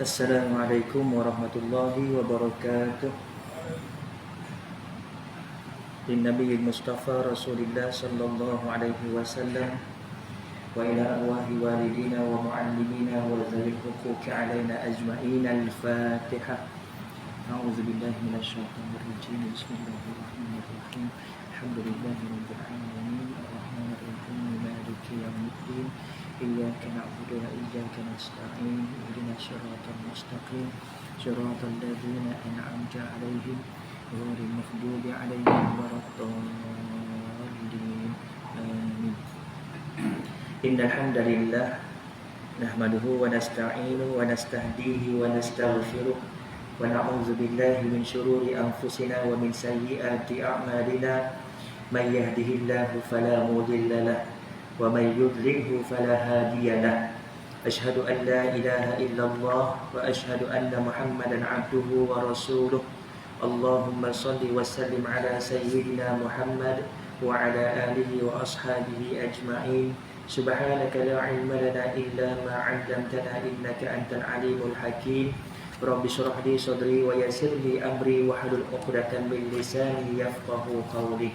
Assalamualaikum warahmatullahi wabarakatuh. Linnabiyyil Mustafa Rasulillah sallallahu alaihi wasallam wa ila arwahi walidina wa muallimina wa dzawil huquqi alaina ajma'in. Al-Fatihah. A'udzu billahi minasyaitonir rajim. Bismillahirrahmanirrahim. Alhamdulillahi rabbil alamin. Arrahmanir rahim. Maliki yaumiddin. Iyyaka na'budu wa iyyaka nasta'in. Ihdinas siratal mustaqim. Siratal ladzina an'amta 'alaihim ghairil maghdubi 'alaihim waladdallin. Amin. Innal hamdalillah nahmaduhu wa nasta'inuhu wa nastahdihi wa nastaghfiruh wa na'udzu billahi min shururi anfusina wa min sayyiati a'malina. May yahdihillahu fala mudilla lahu wa may yudlilhu fala hadiya lahu. Asyhadu an la ilaha illallah wa asyhadu anna Muhammadan 'abduhu wa rasuluh. Allahumma shalli wa sallim ala sayyidina Muhammad wa ala alihi wa ashabihi ajma'in. Subhanaka la ilma lana illa ma 'allamtana innaka antal alimul hakim. Rabbi shrah li sadri wa yassir li amri wahlul 'uqdatam min lisani yafqahu qawli.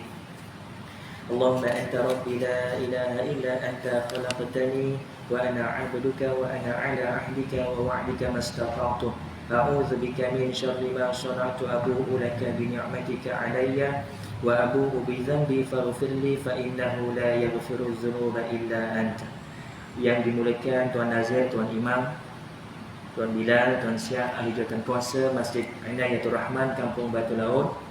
Allahumma anta rabbi la ilaha illa anta khalaqtani wa ana 'abduka wa ana 'ala ahdika wa wa'dika mastata'tu. A'udzu bika min syarri ma shana'tu. Abu'u laka bi ni'matika 'alayya wa abu'u bi dhanbi faghfir li fa innahu la yaghfiru dzunuba illa anta. Yang dimuliakan Tuan Nazir, Tuan Imam, Tuan Bilal, Tuan Syah, ahli jawatan kuasa Masjid Inayatul Rahman, Kampung Batu Laut.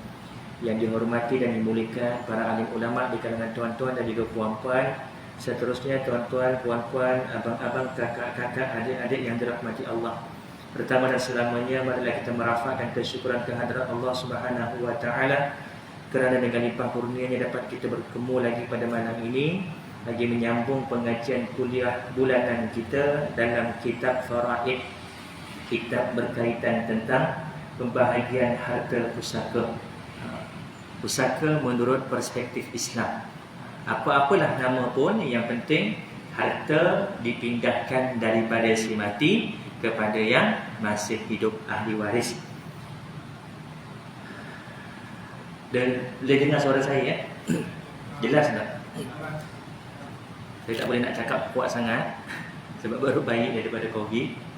Yang dihormati dan dimuliakan para alim ulama di kalangan tuan-tuan dan juga puan-puan. Seterusnya tuan-tuan, puan-puan, abang-abang, kakak-kakak, adik-adik yang dirahmati Allah. Pertama dan selamanya, marilah kita merafakkan kesyukuran kehadrat Allah Subhanahu wa taala kerana dengan limpah kurnianya dapat kita bertemu lagi pada malam ini bagi menyambung pengajian kuliah bulanan kita dalam kitab Faraid, kitab berkaitan tentang pembahagian harta pusaka. Pusaka menurut perspektif Islam. Apa-apalah nama pun, yang penting harta dipindahkan daripada si mati kepada yang masih hidup, ahli waris. Dan boleh dengar suara saya ya? Jelas tak? Saya tak boleh nak cakap kuat sangat sebab baru baik daripada COVID.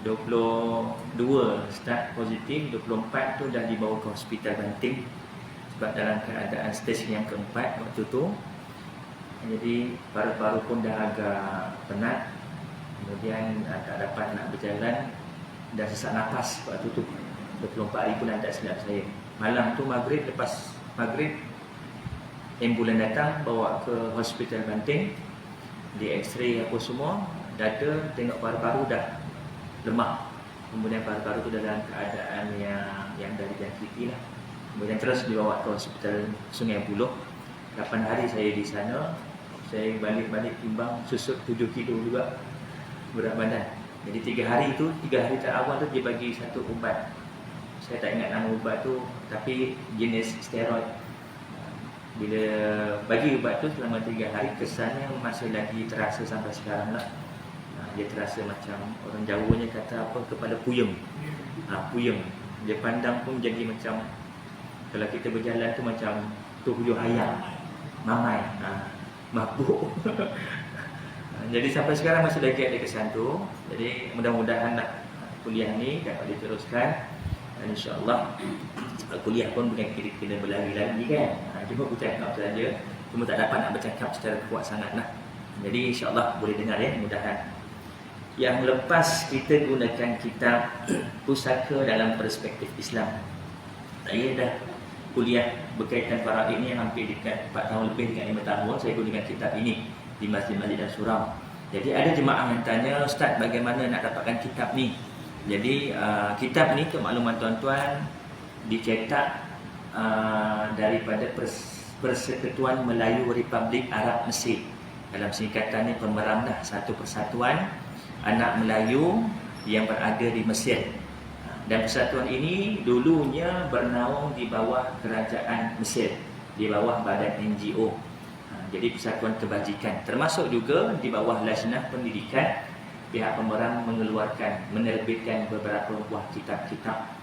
22 start positif, 24 tu dah dibawa ke hospital Banting sebab dalam keadaan stage yang keempat waktu tu. Jadi paru-paru pun dah agak penat, kemudian tak dapat nak berjalan, dah sesak nafas waktu tu. 24 hari pun tak silap saya. Malam tu maghrib, lepas maghrib ambulan datang bawa ke hospital Banting, di x-ray apa semua, dada tengok paru-paru dah lemah. Kemudian paru-paru tu dalam keadaan yang dah dijangkiti lah. Kemudian terus dibawa ke hospital Sungai Buloh. 8 hari saya di sana. Saya balik-balik timbang susut 7 kilo juga berat badan. Jadi 3 hari terawal tu dia bagi satu ubat. Saya tak ingat nama ubat tu, tapi jenis steroid. Bila bagi ubat tu selama 3 hari, kesannya masih lagi terasa sampai sekarang lah. Dia terasa macam orang Jawanya kata apa, kepala puyeng. Puyeng. Dia pandang pun jadi macam, kalau kita berjalan tu macam tuyul hayam, mamai, mabuk. Jadi sampai sekarang masih lagi ada kesan tu. Jadi mudah-mudahan nak kuliah ni dapat diteruskan. Dan insya-Allah kuliah pun bukan kena berlari-lari kan. Cuma bercakap saja. Cuma tak dapat nak bercakap secara kuat sangat lah. Jadi insya-Allah boleh dengar ya, mudahan. Yang lepas kita gunakan kitab pusaka dalam perspektif Islam. Saya dah kuliah berkaitan faraid ini hampir dekat 4 tahun lebih dengan 5 tahun. Saya gunakan kitab ini di masjid-masjid dan surau. Jadi ada jemaah yang tanya, Ustaz, bagaimana nak dapatkan kitab ni? Jadi kitab ni, kemakluman tuan-tuan, dicetak daripada Persekutuan Melayu Republik Arab Mesir. Dalam singkatannya Pemeram dah, satu persatuan anak Melayu yang berada di Mesir. Dan persatuan ini dulunya bernaung di bawah kerajaan Mesir, di bawah badan NGO. Jadi persatuan kebajikan, termasuk juga di bawah Lajnah Pendidikan pihak pemerang menerbitkan beberapa buah kitab-kitab.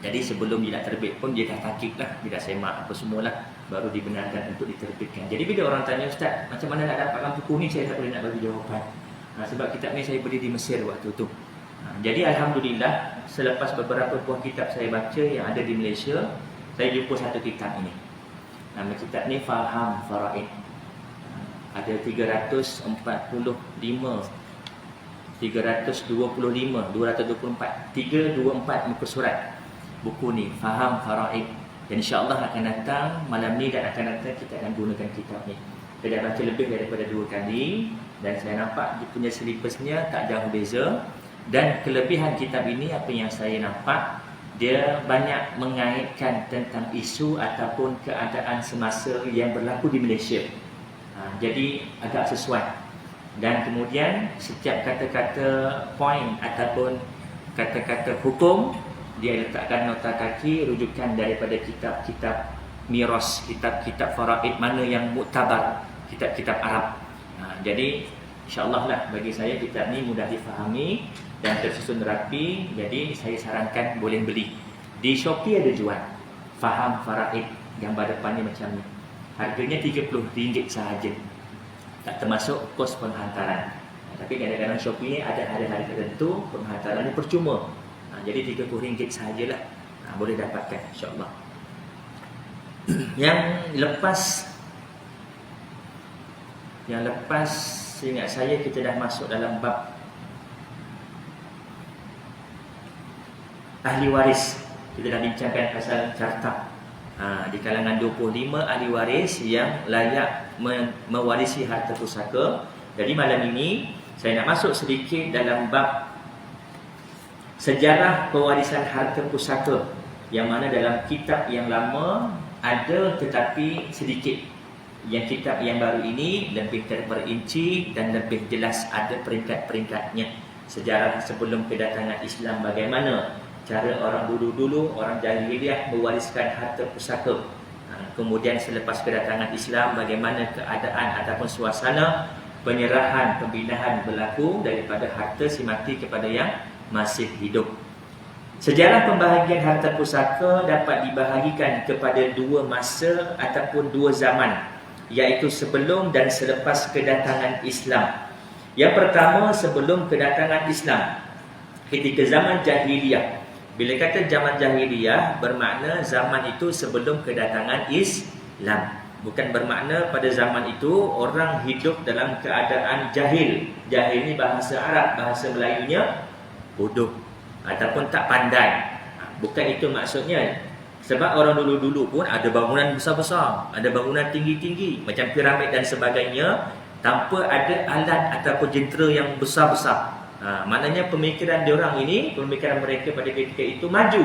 Jadi sebelum dia nak terbit pun dia dah takik lah, dia dah semak apa semualah, baru dibenarkan untuk diterbitkan. Jadi bila orang tanya, Ustaz, macam mana nak dapatkan buku ni, saya tak boleh nak bagi jawapan. Sebab kitab ni saya beli di Mesir waktu tu. Jadi Alhamdulillah, selepas beberapa buah kitab saya baca yang ada di Malaysia, saya jumpa satu kitab ini. Nama kitab ni Faham Faraid. Ada 324 muka surat buku ni, Faham Faraid. Dan insya-Allah akan datang malam ni dan akan datang kita akan gunakan kitab ni. Saya dah baca lebih daripada 2 kali dan saya nampak dia punya silibusnya tak jauh beza. Dan kelebihan kitab ini, apa yang saya nampak, dia banyak mengaitkan tentang isu ataupun keadaan semasa yang berlaku di Malaysia. Jadi agak sesuai. Dan kemudian setiap kata-kata point ataupun kata-kata hukum, dia letakkan nota kaki rujukan daripada kitab-kitab miras, kitab-kitab faraid mana yang muktabar, kitab-kitab Arab. Jadi insya-Allah lah bagi saya kitab ni mudah difahami dan tersusun rapi. Jadi saya sarankan boleh beli. Di Shopee ada jual Faham Faraid, gambar depannya macam ni. Harganya RM30 sahaja. Tak termasuk kos penghantaran. Tapi kadang-kadang Shopee ni ada hari-hari tertentu penghantaran ni percuma. Jadi RM30 sahajalah. Boleh dapatkan insya-Allah. Yang lepas seingat saya kita dah masuk dalam bab ahli waris. Kita dah bincangkan pasal carta. Di kalangan 25 ahli waris yang layak mewarisi harta pusaka. Jadi malam ini saya nak masuk sedikit dalam bab sejarah pewarisan harta pusaka, yang mana dalam kitab yang lama ada tetapi sedikit. Yang kitab yang baru ini lebih terperinci dan lebih jelas, ada peringkat-peringkatnya. Sejarah sebelum kedatangan Islam, bagaimana cara orang dulu-dulu, orang jahiliyah mewariskan harta pusaka. Kemudian selepas kedatangan Islam, bagaimana keadaan ataupun suasana penyerahan, pembinaan berlaku daripada harta si mati kepada yang masih hidup. Sejarah pembahagian harta pusaka dapat dibahagikan kepada 2 masa ataupun 2 zaman, iaitu sebelum dan selepas kedatangan Islam. Yang pertama, sebelum kedatangan Islam, ketika zaman jahiliyah. Bila kata zaman jahiliyah, bermakna zaman itu sebelum kedatangan Islam. Bukan bermakna pada zaman itu orang hidup dalam keadaan jahil. Jahil ni bahasa Arab, bahasa Melayunya bodoh ataupun tak pandai. Bukan itu maksudnya. Sebab orang dulu-dulu pun ada bangunan besar-besar, ada bangunan tinggi-tinggi macam piramid dan sebagainya, tanpa ada alat ataupun jentera yang besar-besar. Maknanya pemikiran diorang ini, pemikiran mereka pada ketika itu maju.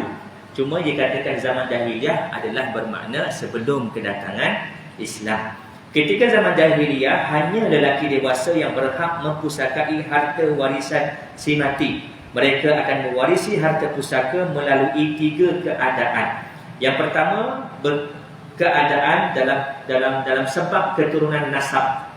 Cuma dikatakan zaman jahiliyah adalah bermakna sebelum kedatangan Islam. Ketika zaman jahiliyah, hanya lelaki dewasa yang berhak mempusakai harta warisan si mati. Mereka akan mewarisi harta pusaka melalui 3 keadaan. Yang pertama, keadaan dalam sebab keturunan nasab.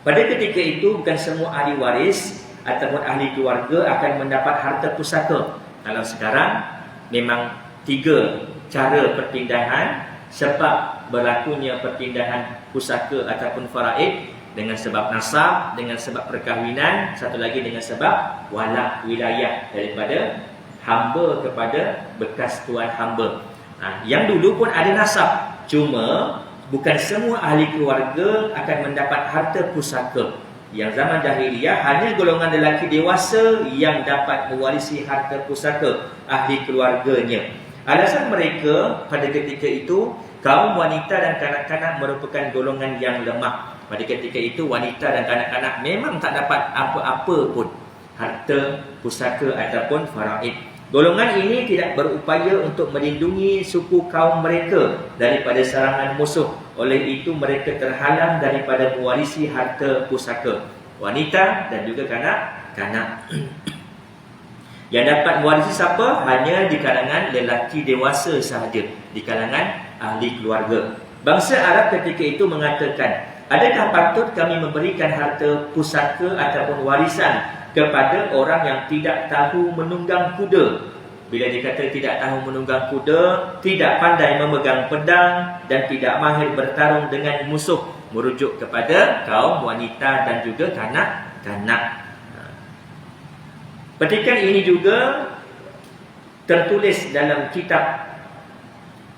Pada ketika itu bukan semua ahli waris ataupun ahli keluarga akan mendapat harta pusaka. Kalau sekarang memang 3 cara perpindahan sebab berlakunya perpindahan pusaka ataupun faraid, dengan sebab nasab, dengan sebab perkahwinan, satu lagi dengan sebab wala wilayah, daripada hamba kepada bekas tuan hamba. Yang dulu pun ada nasab, cuma bukan semua ahli keluarga akan mendapat harta pusaka. Yang zaman jahiliyah hanya golongan lelaki dewasa yang dapat mewarisi harta pusaka ahli keluarganya. Alasan mereka pada ketika itu, kaum wanita dan kanak-kanak merupakan golongan yang lemah. Pada ketika itu wanita dan kanak-kanak memang tak dapat apa-apa pun harta pusaka ataupun faraid. Golongan ini tidak berupaya untuk melindungi suku kaum mereka daripada serangan musuh. Oleh itu mereka terhalang daripada mewarisi harta pusaka. Wanita dan juga kanak-kanak. Yang dapat mewarisi siapa? Hanya di kalangan lelaki dewasa sahaja, di kalangan ahli keluarga. Bangsa Arab ketika itu mengatakan, adakah patut kami memberikan harta pusaka ataupun warisan kepada orang yang tidak tahu menunggang kuda? Bila dikata tidak tahu menunggang kuda, tidak pandai memegang pedang dan tidak mahir bertarung dengan musuh, merujuk kepada kaum wanita dan juga kanak-kanak. Petikan ini juga tertulis dalam kitab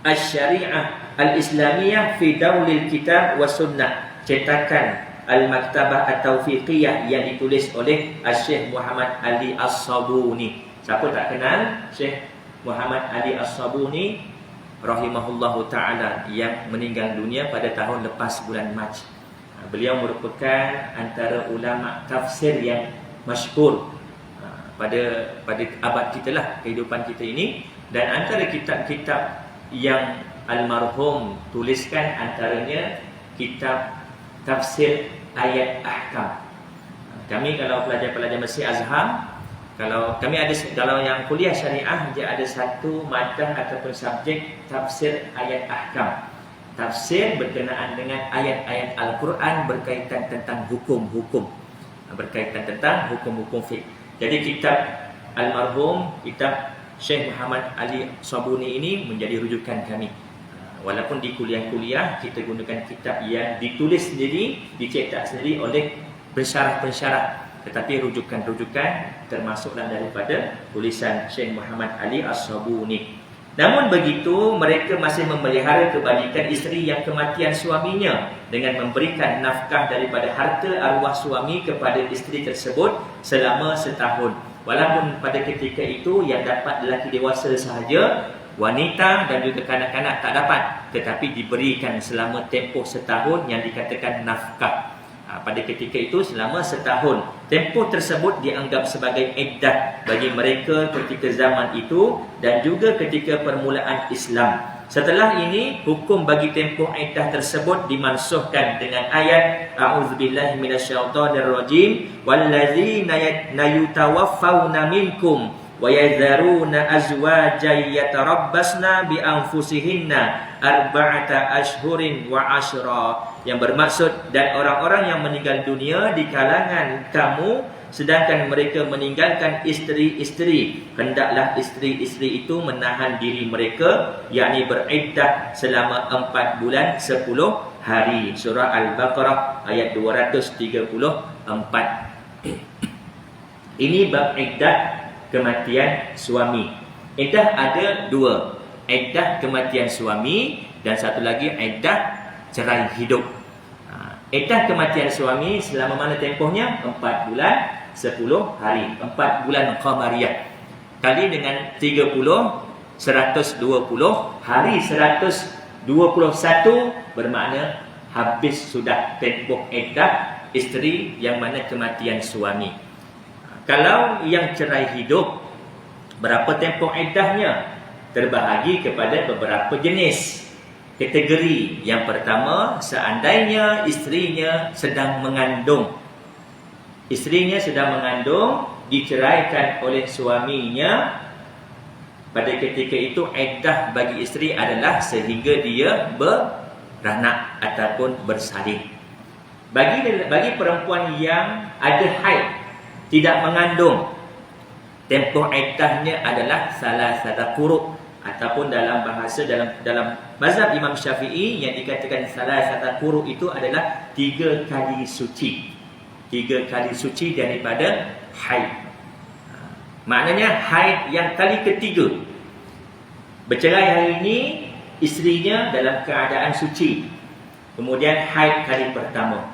Asy-Syari'ah Al-Islamiyah fi Daulil Kitab wa Sunnah, cetakan Al-Maktabah At-Taufiqiyah yang ditulis oleh Syekh Muhammad Ali As-Sabuni. Siapa tak kenal Syekh Muhammad Ali As-Sabuni rahimahullahu ta'ala yang meninggal dunia pada tahun lepas bulan Mac. Beliau merupakan antara ulama tafsir yang masyhur pada abad kita lah, kehidupan kita ini. Dan antara kitab-kitab yang almarhum tuliskan antaranya kitab tafsir ayat ahkam. Kami kalau pelajar-pelajar Masjid Azhar, kalau yang kuliah syariah, dia ada satu madah ataupun subjek tafsir ayat ahkam. Tafsir berkenaan dengan ayat-ayat Al-Quran berkaitan tentang hukum-hukum, berkaitan tentang hukum-hukum fiqh. Jadi kitab almarhum, kitab Syekh Muhammad Ali Sabuni ini menjadi rujukan kami. Walaupun di kuliah-kuliah kita gunakan kitab yang ditulis sendiri, dicetak sendiri oleh pensyarah-pensyarah, tetapi rujukan-rujukan termasuklah daripada tulisan Syekh Muhammad Ali As-Sabuni. Namun begitu, mereka masih memelihara kebajikan isteri yang kematian suaminya dengan memberikan nafkah daripada harta arwah suami kepada isteri tersebut selama setahun. Walaupun pada ketika itu yang dapat lelaki dewasa sahaja, wanita dan juga kanak-kanak tak dapat, tetapi diberikan selama tempoh setahun yang dikatakan nafkah. Pada ketika itu selama setahun. Tempoh tersebut dianggap sebagai iddah bagi mereka ketika zaman itu dan juga ketika permulaan Islam. Setelah ini, hukum bagi tempoh iddah tersebut dimansuhkan dengan ayat A'udzubillahi minasyaitonirrajim wallazina yutawaffawna minkum wa yadharuna azwajan yatarabbasna bi anfusihinna arba'ata ashhurin wa ashra, yang bermaksud dan orang-orang yang meninggal dunia di kalangan kamu sedangkan mereka meninggalkan isteri-isteri, hendaklah isteri-isteri itu menahan diri mereka, yakni beriddah selama 4 bulan 10 hari. Surah Al-Baqarah ayat 234. Ini bab iddah kematian suami. Iddah ada 2, iddah kematian suami dan satu lagi iddah cerai hidup. Iddah kematian suami selama mana tempohnya? 4 bulan 10 hari, 4 bulan qamariyah kali dengan 30, 120 hari, 121 bermakna habis sudah tempoh iddah isteri yang mana kematian suami. Kalau yang cerai hidup, berapa tempoh iddahnya? Terbahagi kepada beberapa jenis kategori. Yang pertama, seandainya isterinya sedang mengandung. Isterinya sedang mengandung, diceraikan oleh suaminya. Pada ketika itu, iddah bagi isteri adalah sehingga dia beranak ataupun bersalin. Bagi perempuan yang ada haid, tidak mengandung, tempoh iddahnya adalah salasata quru', ataupun dalam bahasa dalam mazhab Imam Syafi'i yang dikatakan salasata quru' itu adalah 3 kali suci. 3 kali suci daripada haid. Maknanya haid yang kali ketiga. Bercerai hari ini, isterinya dalam keadaan suci. Kemudian haid kali pertama.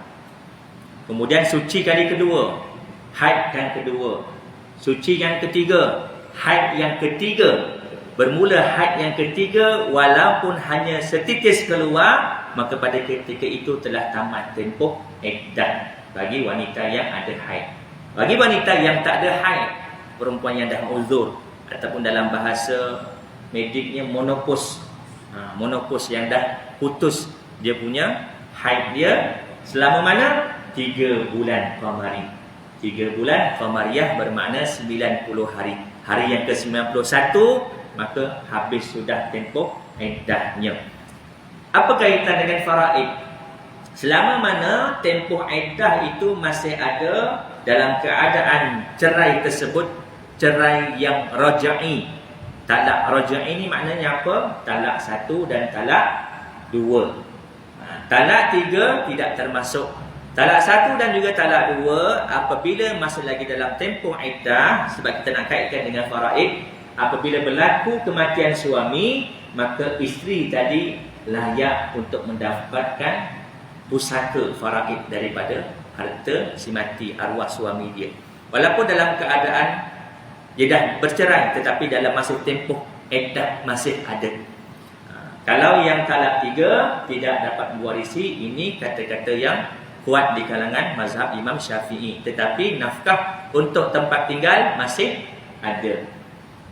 Kemudian suci kali kedua. Haid yang kedua. Suci yang ketiga. Haid yang ketiga. Bermula haid yang ketiga, walaupun hanya setitis keluar, maka pada ketika itu telah tamat tempoh iddah bagi wanita yang ada haid. Bagi wanita yang tak ada haid, perempuan yang dah uzur ataupun dalam bahasa mediknya monopause, monopause yang dah putus dia punya haid dia selama mana? 3 bulan qamari. 3 bulan qamariyah bermakna 90 hari. Hari yang ke-91 maka habis sudah tempoh iddahnya. Apa kaitan dengan faraid? Selama mana tempoh iddah itu masih ada dalam keadaan cerai tersebut cerai yang raja'i. Talak raja'i ni maknanya apa? Talak 1 dan talak 2. Talak 3 tidak termasuk. Talak 1 dan juga talak 2 apabila masih lagi dalam tempoh iddah, sebab kita nak kaitkan dengan faraid, apabila berlaku kematian suami, maka isteri tadi layak untuk mendapatkan pusaka faraid daripada harta si mati arwah suami dia. Walaupun dalam keadaan dia dah bercerai, tetapi dalam masa tempoh iddah masih ada. Kalau yang talak 3 tidak dapat mewarisi, ini kata-kata yang kuat di kalangan mazhab Imam Syafi'i. Tetapi nafkah untuk tempat tinggal masih ada.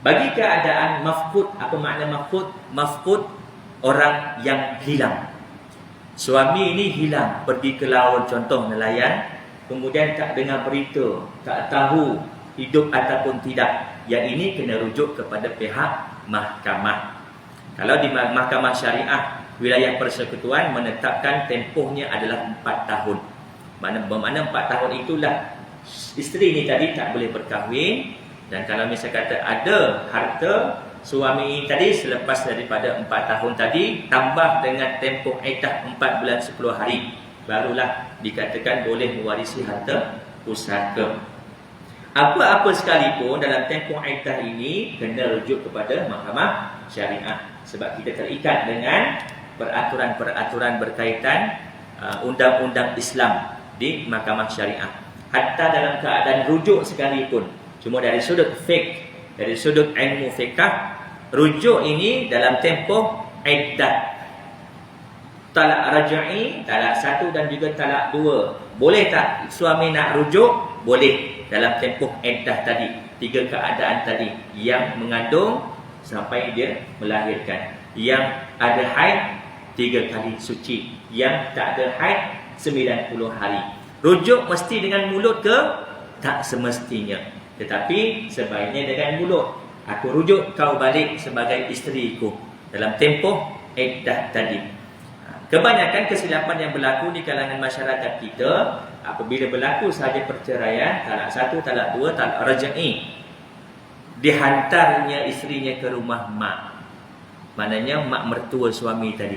Bagi keadaan mafqud, apa makna mafqud? Mafqud orang yang hilang. Suami ini hilang, pergi ke laut contoh nelayan, kemudian tak dengar berita, tak tahu hidup ataupun tidak. Yang ini kena rujuk kepada pihak mahkamah. Kalau di mahkamah syariah wilayah persekutuan menetapkan tempohnya adalah 4 tahun. Bermakna 4 tahun itulah isteri ni tadi tak boleh berkahwin. Dan kalau misalnya kata ada harta suami tadi selepas daripada 4 tahun tadi, tambah dengan tempoh iddah 4 bulan 10 hari, barulah dikatakan boleh mewarisi harta pusaka. Apa-apa sekalipun dalam tempoh iddah ini kena rujuk kepada mahkamah syariah. Sebab kita terikat dengan peraturan-peraturan berkaitan undang-undang Islam di mahkamah syariah. Hatta dalam keadaan rujuk sekalipun, cuma dari sudut fiqh, dari sudut ilmu fiqh, rujuk ini dalam tempoh iddah. Talak raja'i, talak 1 dan juga talak 2. Boleh tak suami nak rujuk? Boleh dalam tempoh iddah tadi. 3 keadaan tadi, yang mengandung sampai dia melahirkan, yang ada haid 3 kali suci, yang tak ada haid 90 hari. Rujuk mesti dengan mulut ke? Tak semestinya. Tetapi sebaiknya dengan mulut. Aku rujuk kau balik sebagai isteriku dalam tempoh iddah tadi. Kebanyakan kesilapan yang berlaku di kalangan masyarakat kita, apabila berlaku sahaja perceraian, talak 1, talak 2, talak raja'i, dihantarnya isterinya ke rumah mak. Maknanya mak mertua suami tadi.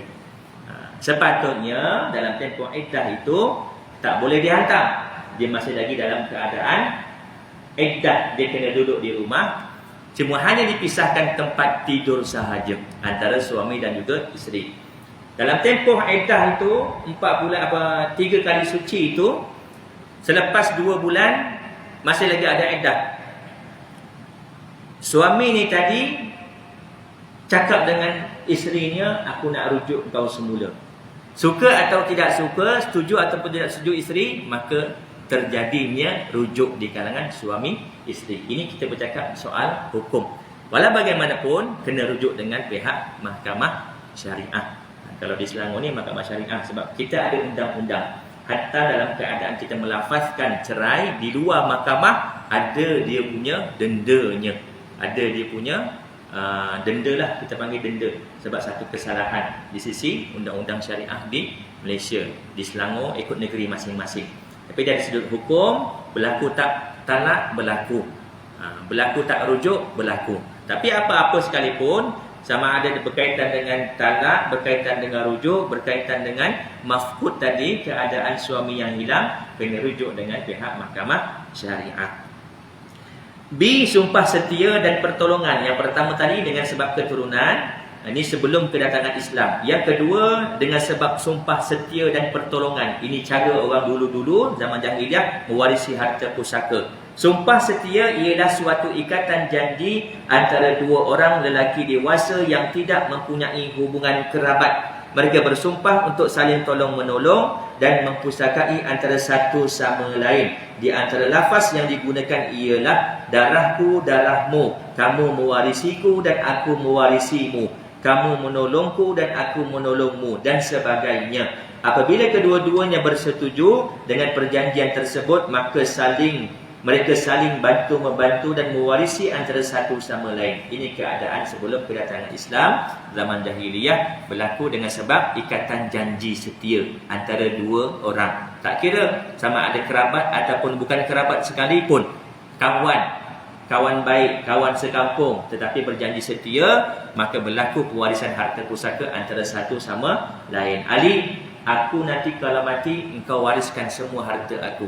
Sepatutnya dalam tempoh iddah itu tak boleh dihantar. Dia masih lagi dalam keadaan iddah, dia kena duduk di rumah. Cuma hanya dipisahkan tempat tidur sahaja antara suami dan juga isteri. Dalam tempoh iddah itu 4 bulan 3 kali suci itu, selepas 2 bulan masih lagi ada iddah. Suami ni tadi cakap dengan isterinya, aku nak rujuk kau semula. Suka atau tidak suka, setuju ataupun tidak setuju isteri, maka terjadinya rujuk di kalangan suami isteri. Ini kita bercakap soal hukum. Walau bagaimanapun kena rujuk dengan pihak mahkamah syariah. Kalau di Selangor ni mahkamah syariah, sebab kita ada undang-undang. Hatta dalam keadaan kita melafazkan cerai di luar mahkamah, ada dia punya dendanya. Ada dia punya denda lah, kita panggil denda, sebab satu kesalahan di sisi undang-undang syariah di Malaysia. Di Selangor ikut negeri masing-masing. Tapi dari sudut hukum, berlaku tak talak, berlaku. Berlaku tak rujuk, berlaku. Tapi apa-apa sekalipun, sama ada berkaitan dengan talak, berkaitan dengan rujuk, berkaitan dengan mafqud tadi, keadaan suami yang hilang, kena rujuk dengan pihak mahkamah syariah. B. Sumpah setia dan pertolongan. Yang pertama tadi dengan sebab keturunan, ini sebelum kedatangan Islam. Yang kedua dengan sebab sumpah setia dan pertolongan. Ini cara orang dulu-dulu zaman jahiliah mewarisi harta pusaka. Sumpah setia ialah suatu ikatan janji antara 2 orang lelaki dewasa yang tidak mempunyai hubungan kerabat. Mereka bersumpah untuk saling tolong-menolong dan mempusakai antara satu sama lain. Di antara lafaz yang digunakan ialah darahku, darahmu, kamu mewarisiku dan aku mewarisimu, kamu menolongku dan aku menolongmu, dan sebagainya. Apabila kedua-duanya bersetuju dengan perjanjian tersebut, maka saling Mereka saling bantu-membantu dan mewarisi antara satu sama lain. Ini keadaan sebelum kedatangan Islam. Zaman jahiliyah berlaku dengan sebab ikatan janji setia antara dua orang. Tak kira sama ada kerabat ataupun bukan kerabat sekalipun. Kawan baik, kawan sekampung, tetapi berjanji setia, maka berlaku pewarisan harta pusaka antara satu sama lain. Ali, aku nanti kalau mati, engkau wariskan semua harta aku.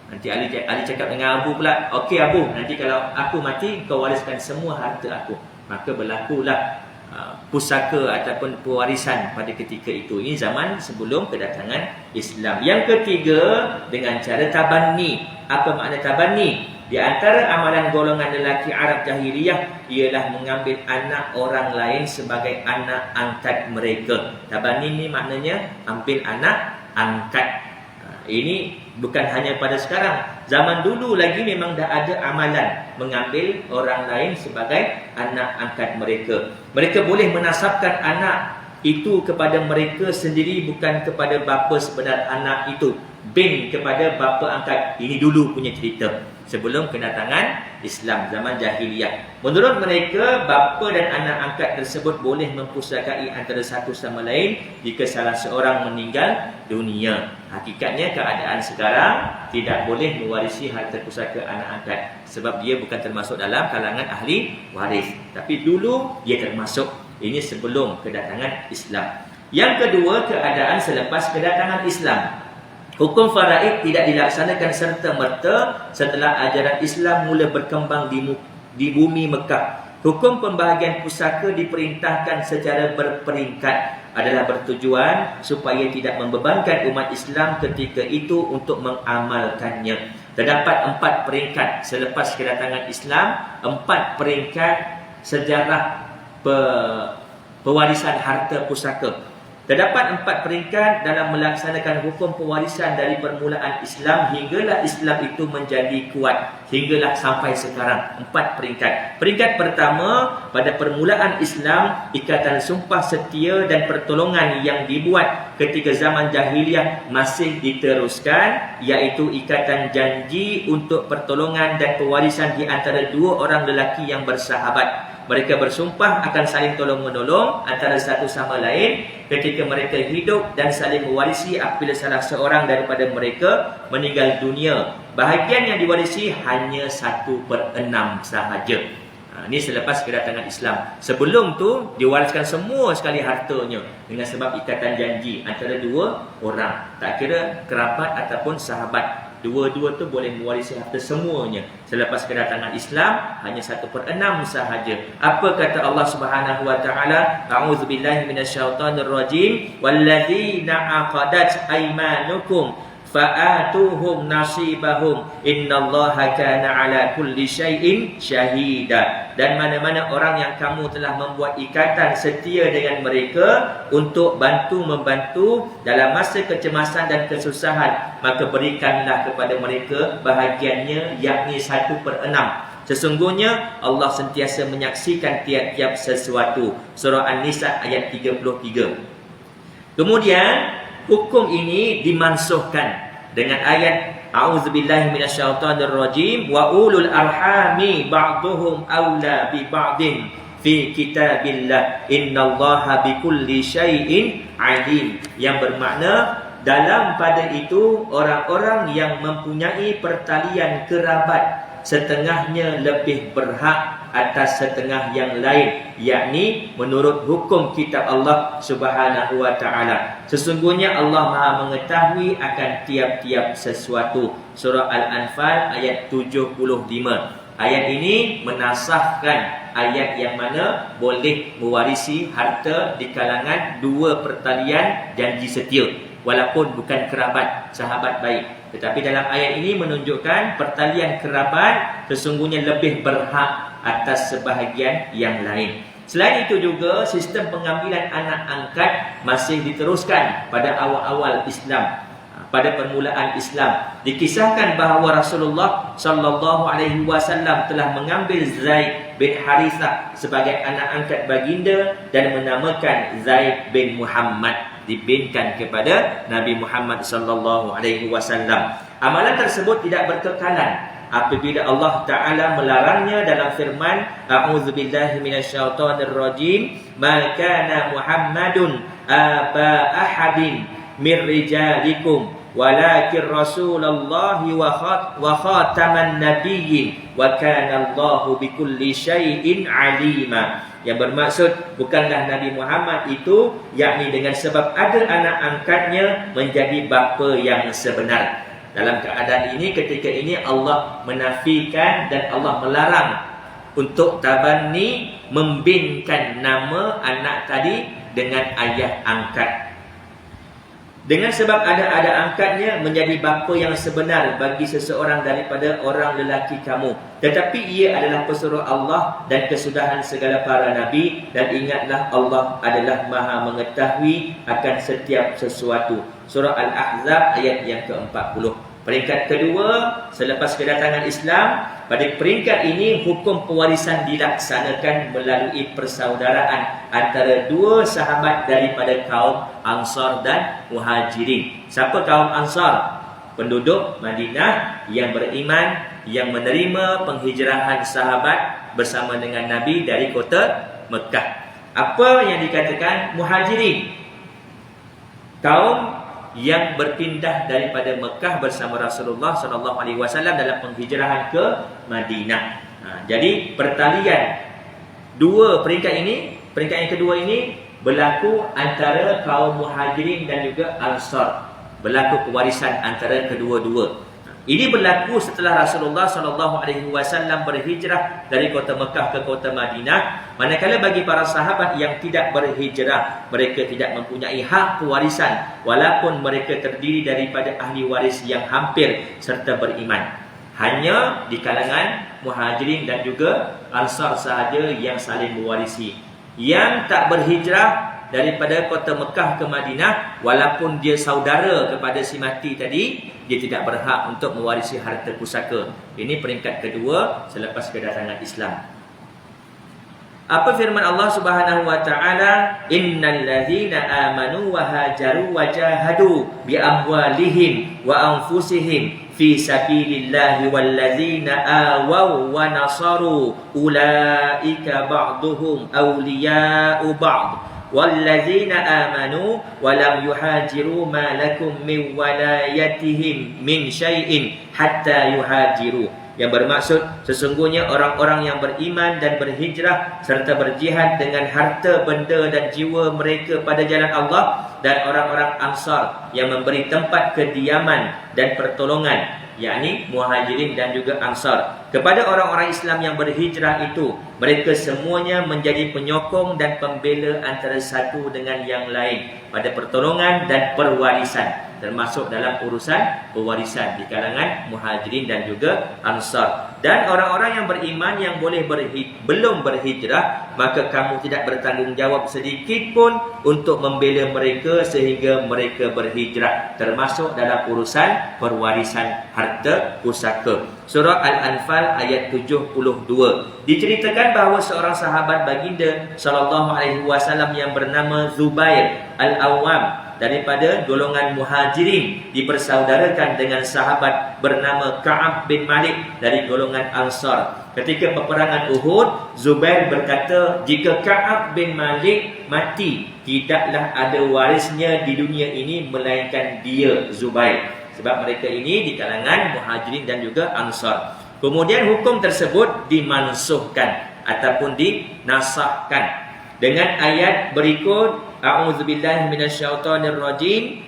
Nanti Ali cakap dengan Abu pula, okey Abu, nanti kalau aku mati, engkau wariskan semua harta aku. Maka berlakulah pusaka ataupun pewarisan pada ketika itu. Ini zaman sebelum kedatangan Islam. Yang ketiga, dengan cara tabanni. Apa makna tabanni? Di antara amalan golongan lelaki Arab jahiliyah ialah mengambil anak orang lain sebagai anak angkat mereka. Tabanni ni maknanya ambil anak angkat. Ini bukan hanya pada sekarang. Zaman dulu lagi memang dah ada amalan mengambil orang lain sebagai anak angkat mereka. Mereka boleh menasabkan anak itu kepada mereka sendiri, bukan kepada bapa sebenar anak itu. Bin kepada bapa angkat. Ini dulu punya cerita sebelum kedatangan Islam, zaman jahiliyah. Menurut mereka, bapa dan anak angkat tersebut boleh mempusakai antara satu sama lain jika salah seorang meninggal dunia. Hakikatnya keadaan sekarang tidak boleh mewarisi harta pusaka anak angkat, sebab dia bukan termasuk dalam kalangan ahli waris. Tapi dulu dia termasuk. Ini sebelum kedatangan Islam. Yang kedua, keadaan selepas kedatangan Islam. Hukum faraid tidak dilaksanakan serta-merta setelah ajaran Islam mula berkembang di bumi Mekah. Hukum pembahagian pusaka diperintahkan secara berperingkat adalah bertujuan supaya tidak membebankan umat Islam ketika itu untuk mengamalkannya. Terdapat 4 peringkat selepas kedatangan Islam, 4 peringkat sejarah pewarisan harta pusaka. Terdapat 4 peringkat dalam melaksanakan hukum pewarisan dari permulaan Islam hinggalah Islam itu menjadi kuat, hinggalah sampai sekarang. 4 peringkat. Peringkat pertama, pada permulaan Islam, ikatan sumpah setia dan pertolongan yang dibuat ketika zaman jahiliyah masih diteruskan, iaitu ikatan janji untuk pertolongan dan pewarisan di antara dua orang lelaki yang bersahabat. Mereka bersumpah akan saling tolong-menolong antara satu sama lain ketika mereka hidup dan saling mewarisi apabila salah seorang daripada mereka meninggal dunia. Bahagian yang diwarisi hanya 1/6 sahaja. Ini selepas kedatangan Islam. Sebelum tu diwariskan semua sekali hartanya dengan sebab ikatan janji antara dua orang. Tak kira kerabat ataupun sahabat. Dua-dua tu boleh mewarisi harta semuanya. Selepas kedatangan Islam hanya 1/6 sahaja. Apa kata Allah Subhanahu wa taala? A'udzubillahi minasyaitonir rajim. Walladzina aqadat aymanukum fa'atuhum nasibahum innallaha kana ala kulli syai'in syahida. Dan mana-mana orang yang kamu telah membuat ikatan setia dengan mereka untuk membantu dalam masa kecemasan dan kesusahan, maka berikanlah kepada mereka bahagiannya, yakni 1/6. Sesungguhnya Allah sentiasa menyaksikan tiap-tiap sesuatu. Surah An-Nisa ayat 33. Kemudian hukum ini dimansuhkan dengan ayat A'udzubillahi minasyaitonir rajim wa ulul arhami ba'duhum aula bi ba'din fi kitabillah innallaha bikulli syai'in alim, yang bermakna dalam pada itu orang-orang yang mempunyai pertalian kerabat setengahnya lebih berhak atas setengah yang lain, yakni menurut hukum kitab Allah Subhanahu wa taala. Sesungguhnya Allah Maha mengetahui akan tiap-tiap sesuatu. Surah Al-Anfal ayat 75. Ayat ini menasahkan ayat yang mana boleh mewarisi harta di kalangan dua pertalian janji setia, walaupun bukan kerabat, sahabat baik. Tetapi dalam ayat ini menunjukkan pertalian kerabat sesungguhnya lebih berhak atas sebahagian yang lain. Selain itu juga, sistem pengambilan anak angkat masih diteruskan pada awal-awal Islam. Pada permulaan Islam dikisahkan bahawa Rasulullah sallallahu alaihi wasallam telah mengambil Zaid bin Harithah sebagai anak angkat baginda dan menamakan Zaid bin Muhammad, dibinkan kepada Nabi Muhammad sallallahu alaihi wasallam. Amalan tersebut tidak berkekalan apabila Allah Ta'ala melarangnya dalam firman A'udzubillahi minasyaitonirrajim, ma kana Muhammadun aba ahadin min rijalikum walakin Rasulullahi wa khataman nabiyyin wa kana Allahu bikulli syai'in alima. Yang bermaksud bukanlah Nabi Muhammad itu, yakni dengan sebab ada anak angkatnya menjadi bapa yang sebenar. Dalam keadaan ini, ketika ini Allah menafikan dan Allah melarang untuk tabanni, membinkan nama anak tadi dengan ayah angkat. Dengan sebab ada angkatnya menjadi bapa yang sebenar bagi seseorang daripada orang lelaki kamu. Tetapi ia adalah pesuruh Allah dan kesudahan segala para nabi. Dan ingatlah Allah adalah maha mengetahui akan setiap sesuatu. Surah Al-Ahzab ayat yang ke-40. Peringkat kedua, selepas kedatangan Islam, pada peringkat ini hukum pewarisan dilaksanakan melalui persaudaraan antara dua sahabat daripada kaum Ansar dan Muhajirin. Siapa kaum Ansar? Penduduk Madinah yang beriman, yang menerima penghijrahan sahabat bersama dengan Nabi dari kota Mekah. Apa yang dikatakan Muhajirin? Kaum yang berpindah daripada Mekah bersama Rasulullah SAW dalam penghijrahan ke Madinah. Jadi pertalian dua peringkat ini, peringkat yang kedua ini berlaku antara kaum Muhajirin dan juga Ansar. Berlaku pewarisan antara kedua-dua. Ini berlaku setelah Rasulullah SAW berhijrah dari kota Mekah ke kota Madinah. Manakala bagi para sahabat yang tidak berhijrah, mereka tidak mempunyai hak pewarisan walaupun mereka terdiri daripada ahli waris yang hampir serta beriman. Hanya di kalangan Muhajirin dan juga Ansar sahaja yang saling mewarisi. Yang tak berhijrah daripada kota Mekah ke Madinah, walaupun dia saudara kepada si mati tadi, dia tidak berhak untuk mewarisi harta pusaka. Ini peringkat kedua selepas kedatangan Islam. Apa firman Allah Subhanahu wa taala? Innal ladzina amanu wa hajaru wa jahadu bi amwalihim wa anfusihim fi sabilillahi wal ladzina awaw wa nasaru ulaika ba'duhum awliya'u ba'd. وَالَّذِينَ آمَنُوا وَلَمْ يُهَاجِرُوا مَا لَكُمْ مِنْ وَلَايَتِهِمْ مِنْ شَيْءٍ حَتَّى يُهَاجِرُوا. Yang bermaksud sesungguhnya orang-orang yang beriman dan berhijrah serta berjihad dengan harta, benda dan jiwa mereka pada jalan Allah, dan orang-orang Ansar yang memberi tempat kediaman dan pertolongan, yakni Muhajirin dan juga Ansar, kepada orang-orang Islam yang berhijrah itu, mereka semuanya menjadi penyokong dan pembela antara satu dengan yang lain pada pertolongan dan perwarisan, termasuk dalam urusan pewarisan di kalangan Muhajirin dan juga Ansar. Dan orang-orang yang beriman yang belum berhijrah, maka kamu tidak bertanggungjawab sedikit pun untuk membela mereka sehingga mereka berhijrah, termasuk dalam urusan perwarisan harta pusaka. Surah Al-Anfal ayat 72. Diceritakan bahawa seorang sahabat baginda SAW yang bernama Zubair Al-Awwam daripada golongan Muhajirin dipersaudarakan dengan sahabat bernama Ka'ab bin Malik dari golongan Ansar. Ketika peperangan Uhud, Zubair berkata, jika Ka'ab bin Malik mati, tidaklah ada warisnya di dunia ini melainkan dia, Zubair. Sebab mereka ini di kalangan Muhajirin dan juga Ansar. Kemudian hukum tersebut dimansuhkan ataupun dinasahkan dengan ayat berikut, A'udzubillahi minasyaitonirrajim.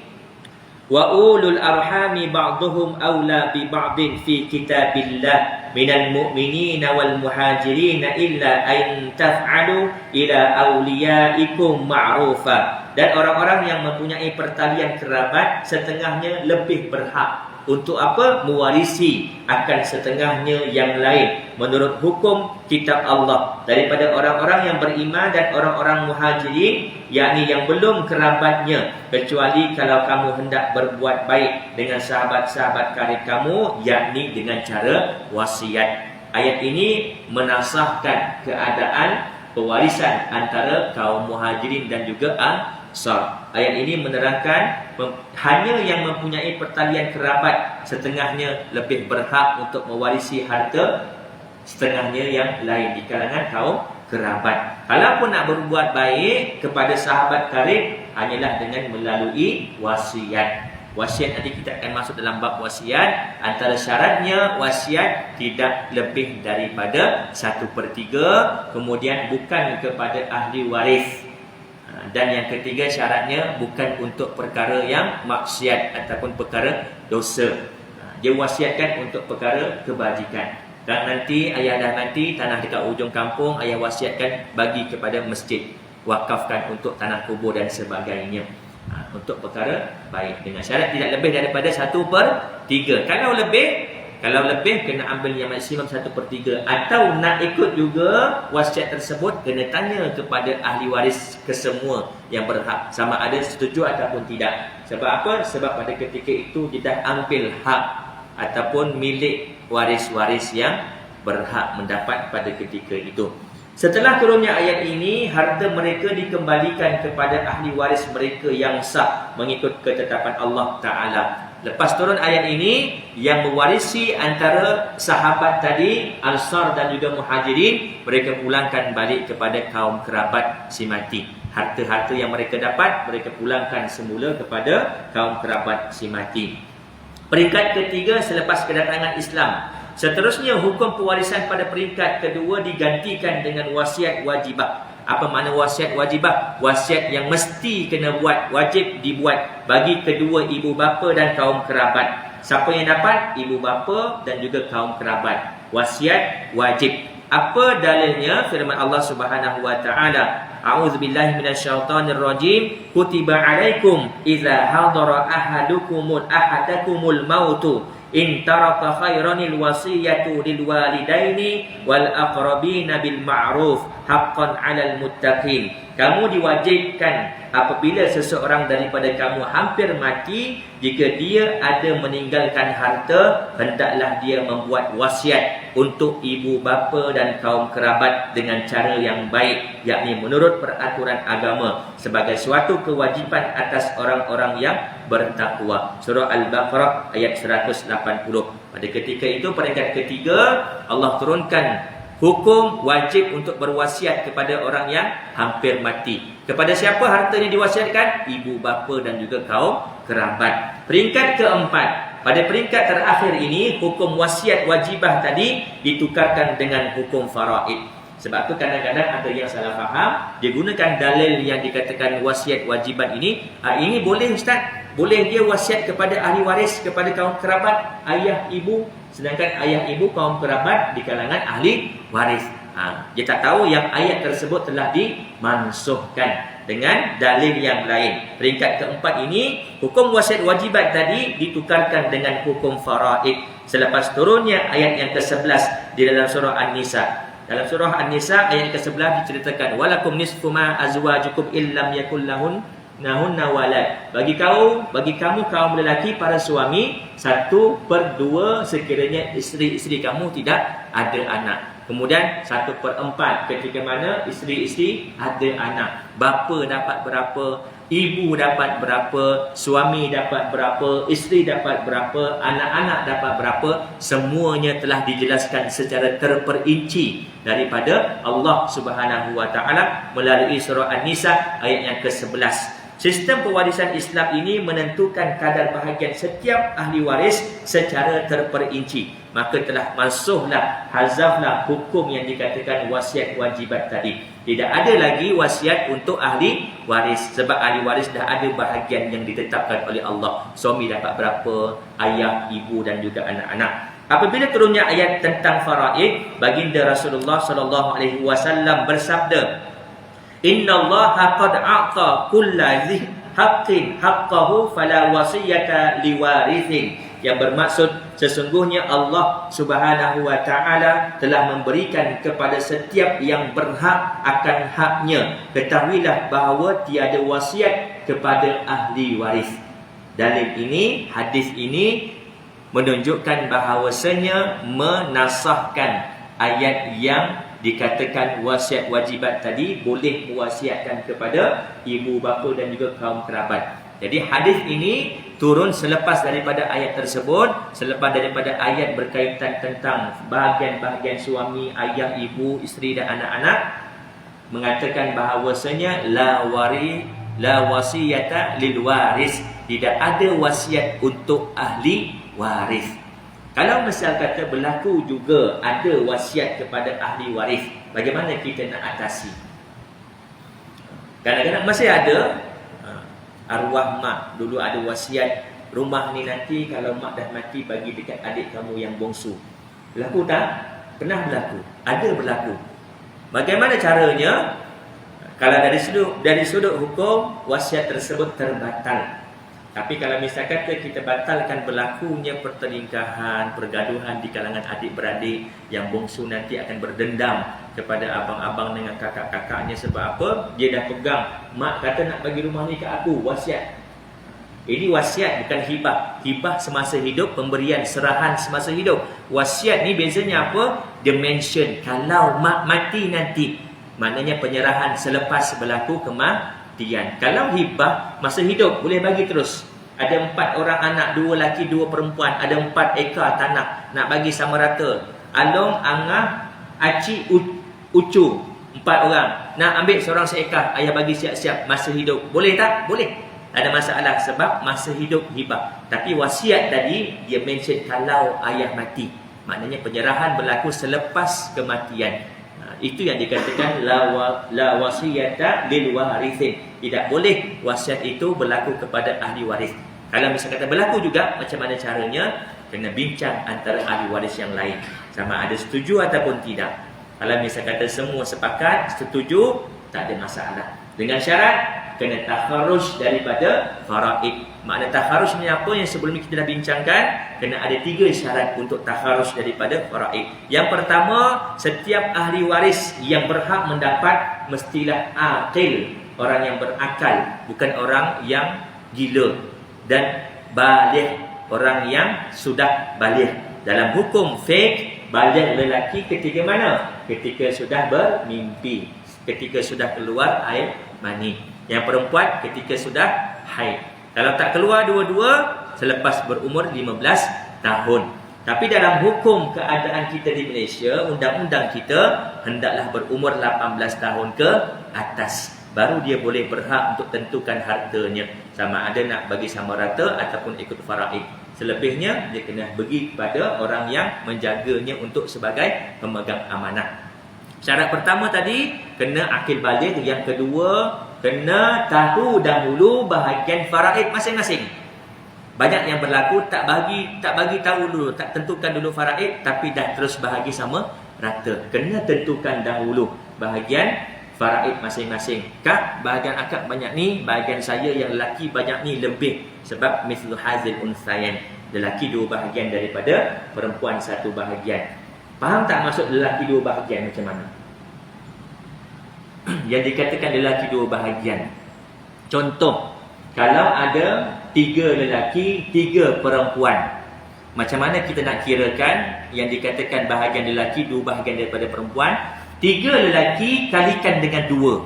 Wa ulul arhami ba'duhum awla bi ba'din fi kitabillah minal mu'minina wal muhajirina illa an taf'alu ila awliyaikum ma'rufa. Dan orang-orang yang mempunyai pertalian kerabat setengahnya lebih berhak untuk apa? Mewarisi akan setengahnya yang lain menurut hukum kitab Allah daripada orang-orang yang beriman dan orang-orang Muhajirin, yakni yang belum kerabatnya, kecuali kalau kamu hendak berbuat baik dengan sahabat-sahabat karib kamu, yakni dengan cara wasiat. Ayat ini menasahkan keadaan pewarisan antara kaum Muhajirin dan juga al-ansar. Ayat ini menerangkan hanya yang mempunyai pertalian kerabat setengahnya lebih berhak untuk mewarisi harta setengahnya yang lain di kalangan kaum kerabat. Kalaupun nak berbuat baik kepada sahabat karib, hanyalah dengan melalui wasiat. Wasiat nanti kita akan masuk dalam bab wasiat. Antara syaratnya wasiat tidak lebih daripada 1/3, kemudian bukan kepada ahli waris. Dan yang ketiga syaratnya bukan untuk perkara yang maksiat ataupun perkara dosa. Dia wasiatkan untuk perkara kebajikan. Dan nanti ayah dah mati, tanah dekat ujung kampung, ayah wasiatkan bagi kepada masjid, wakafkan untuk tanah kubur dan sebagainya. Untuk perkara baik, dengan syarat tidak lebih daripada 1/3. Kalau lebih kena ambil yang maksimum 1/3. Atau nak ikut juga wasiat tersebut, kena tanya kepada ahli waris kesemua yang berhak sama ada setuju ataupun tidak. Sebab apa? Sebab pada ketika itu dia dah ambil hak ataupun milik waris-waris yang berhak mendapat pada ketika itu. Setelah turunnya ayat ini, harta mereka dikembalikan kepada ahli waris mereka yang sah mengikut ketetapan Allah Ta'ala. Lepas turun ayat ini, yang mewarisi antara sahabat tadi, Ansar dan juga Muhajirin, mereka pulangkan balik kepada kaum kerabat si mati. Harta-harta yang mereka dapat, mereka pulangkan semula kepada kaum kerabat si mati. Peringkat ketiga selepas kedatangan Islam. Seterusnya, hukum pewarisan pada peringkat kedua digantikan dengan wasiat wajibah. Apa makna wasiat wajibah? Wasiat yang mesti kena buat, wajib dibuat bagi kedua ibu bapa dan kaum kerabat. Siapa yang dapat? Ibu bapa dan juga kaum kerabat. Wasiat wajib. Apa dalilnya? Firman Allah Subhanahu wa taala, A'udzubillahi minasyaitonirrajim. Kutiba 'alaikum idza hadara ahadakumul mautu in taraka khairanil wasiyatu lil walidaini wal aqrabina bil ma'ruf haqqan 'alal muttaqin. Kamu diwajibkan apabila seseorang daripada kamu hampir mati, jika dia ada meninggalkan harta, hendaklah dia membuat wasiat untuk ibu bapa dan kaum kerabat dengan cara yang baik, yakni menurut peraturan agama, sebagai suatu kewajipan atas orang-orang yang bertakwa. Surah Al-Baqarah ayat 180. Pada ketika itu, peringkat ketiga, Allah turunkan hukum wajib untuk berwasiat kepada orang yang hampir mati. Kepada siapa hartanya diwasiatkan? Ibu bapa dan juga kaum kerabat. Peringkat keempat, pada peringkat terakhir ini, hukum wasiat wajibah tadi ditukarkan dengan hukum faraid. Sebab tu kadang-kadang ada yang salah faham, dia gunakan dalil yang dikatakan wasiat wajiban ini. Ini boleh ustaz, boleh dia wasiat kepada ahli waris, kepada kaum kerabat, ayah ibu, sedangkan ayah ibu kaum kerabat di kalangan ahli waris. Dia tak tahu yang ayat tersebut telah dimansuhkan dengan dalil yang lain. Peringkat keempat ini, hukum wasiat wajibat tadi ditukarkan dengan hukum faraid selepas turunnya ayat yang ke-11 di dalam surah An-Nisa. Dalam surah An-Nisa ayat ke-11 diceritakan, walakum nisfu ma azwajukum illam yakul lahunna walad. Bagi kamu kaum lelaki, para suami, 1/2 sekiranya isteri-isteri kamu tidak ada anak. Kemudian 1/4 ketika mana isteri-isteri ada anak. Bapa dapat berapa, ibu dapat berapa, suami dapat berapa, isteri dapat berapa, anak-anak dapat berapa. Semuanya telah dijelaskan secara terperinci daripada Allah Subhanahu wa taala melalui surah An-Nisa ayat yang ke-11. Sistem pewarisan Islam ini menentukan kadar bahagian setiap ahli waris secara terperinci. Maka telah mansuhlah, hazaflah hukum yang dikatakan wasiat wajibat tadi. Tidak ada lagi wasiat untuk ahli waris, sebab ahli waris dah ada bahagian yang ditetapkan oleh Allah. Suami dapat berapa, ayah, ibu dan juga anak-anak. Apabila turunnya ayat tentang faraid, baginda Rasulullah sallallahu alaihi wasallam bersabda, Innallaha qad a'ta kulla dhi haqqin haqqahu fala wasiyata liwarithin. Yang bermaksud, sesungguhnya Allah Subhanahu wa taala telah memberikan kepada setiap yang berhak akan haknya. Ketahuilah bahawa tiada wasiat kepada ahli waris. Dalil ini, hadis ini menunjukkan bahawasanya menasahkan ayat yang dikatakan wasiat wajibat tadi boleh mewasiatkan kepada ibu bapa dan juga kaum kerabat. Jadi hadis ini turun selepas daripada ayat tersebut, selepas daripada ayat berkaitan tentang bahagian-bahagian suami, ayah, ibu, isteri dan anak-anak, mengatakan bahawasanya la wasiyata lil waris, tidak ada wasiat untuk ahli waris. Kalau misal kata berlaku juga ada wasiat kepada ahli waris, bagaimana kita nak atasi? Kadang-kadang masih ada arwah mak dulu ada wasiat, rumah ni nanti kalau mak dah mati bagi dekat adik kamu yang bongsu. Berlaku tak? Pernah berlaku. Ada berlaku. Bagaimana caranya? Kalau dari sudut hukum, wasiat tersebut terbatal. Tapi kalau misal kata kita batalkan berlakunya pertelingkahan, pergaduhan di kalangan adik-beradik, yang bongsu nanti akan berdendam kepada abang-abang dengan kakak-kakaknya. Sebab apa? Dia dah pegang, mak kata nak bagi rumah ni ke aku, wasiat. Ini wasiat, bukan hibah. Hibah semasa hidup, pemberian serahan semasa hidup. Wasiat ni bezanya apa? Dia mention kalau mak mati nanti, maknanya penyerahan selepas berlaku kematian. Kalau hibah masa hidup boleh bagi terus. Ada 4 orang anak, 2 lelaki 2 perempuan, ada 4 ekar tanah, nak bagi sama rata. Along, angah, acik, ucu, 4 orang nak ambil seorang seekar, ayah bagi siap-siap masa hidup. Boleh tak? Boleh. Tak ada masalah sebab masa hidup hibah. Tapi wasiat tadi dia mention kalau ayah mati, maknanya penyerahan berlaku selepas kematian. Itu yang dikatakan la wasiyata lil warithin. Tidak boleh wasiat itu berlaku kepada ahli waris. Kalau misalnya kata berlaku juga, macam mana caranya? Kena bincang antara ahli waris yang lain, sama ada setuju ataupun tidak. Kalau misalnya kata semua sepakat, setuju, tak ada masalah. Dengan syarat kena takharruj daripada faraid. Makna takharruj ni apa yang sebelum ni kita dah bincangkan? Kena ada 3 syarat untuk takharruj daripada faraid. Yang pertama, setiap ahli waris yang berhak mendapat mestilah aqil, orang yang berakal, bukan orang yang gila, dan baligh, orang yang sudah baligh. Dalam hukum fiqh, baligh lelaki ketika mana? Ketika sudah bermimpi, ketika sudah keluar air mani. Yang perempuan ketika sudah haid. Kalau tak keluar dua-dua, selepas berumur 15 tahun. Tapi dalam hukum keadaan kita di Malaysia, undang-undang kita hendaklah berumur 18 tahun ke atas, baru dia boleh berhak untuk tentukan hartanya, sama ada nak bagi sama rata ataupun ikut faraid. Selebihnya dia kena bagi kepada orang yang menjaganya untuk sebagai pemegang amanah. Syarat pertama tadi kena akil baligh, yang kedua kena tahu dahulu bahagian faraid masing-masing. Banyak yang berlaku tak bagi tahu dulu, tak tentukan dulu faraid, tapi dah terus bahagi sama rata. Kena tentukan dahulu bahagian faraid masing-masing. Kak, bahagian akak banyak ni, bahagian saya yang lelaki banyak ni lebih. Sebab mithlu hazil unsayan, lelaki 2 bahagian daripada perempuan 1 bahagian. Faham tak maksud lelaki 2 bahagian macam mana? Yang dikatakan lelaki 2 bahagian, contoh, kalau ada 3 lelaki, 3 perempuan, macam mana kita nak kirakan yang dikatakan bahagian lelaki 2 bahagian daripada perempuan? 3 lelaki kalikan dengan 2.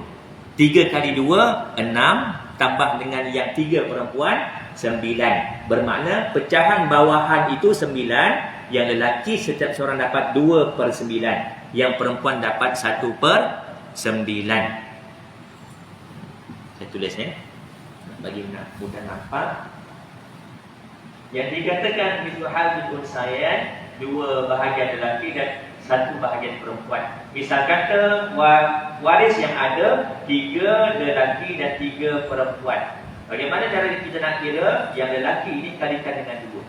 3 kali 2, 6. Tambah dengan yang 3 perempuan, 9. Bermakna pecahan bawahan itu 9. Yang lelaki setiap seorang dapat 2/9. Yang perempuan dapat 1/9. Saya tulis bagi mudah nampak. Yang dikatakan mithlu hazil unsayan, 2 bahagian lelaki dan 1 bahagian perempuan. Misal kata waris yang ada 3 lelaki dan 3 perempuan. Bagaimana cara kita nak kira? Yang lelaki ini kalikan dengan 2.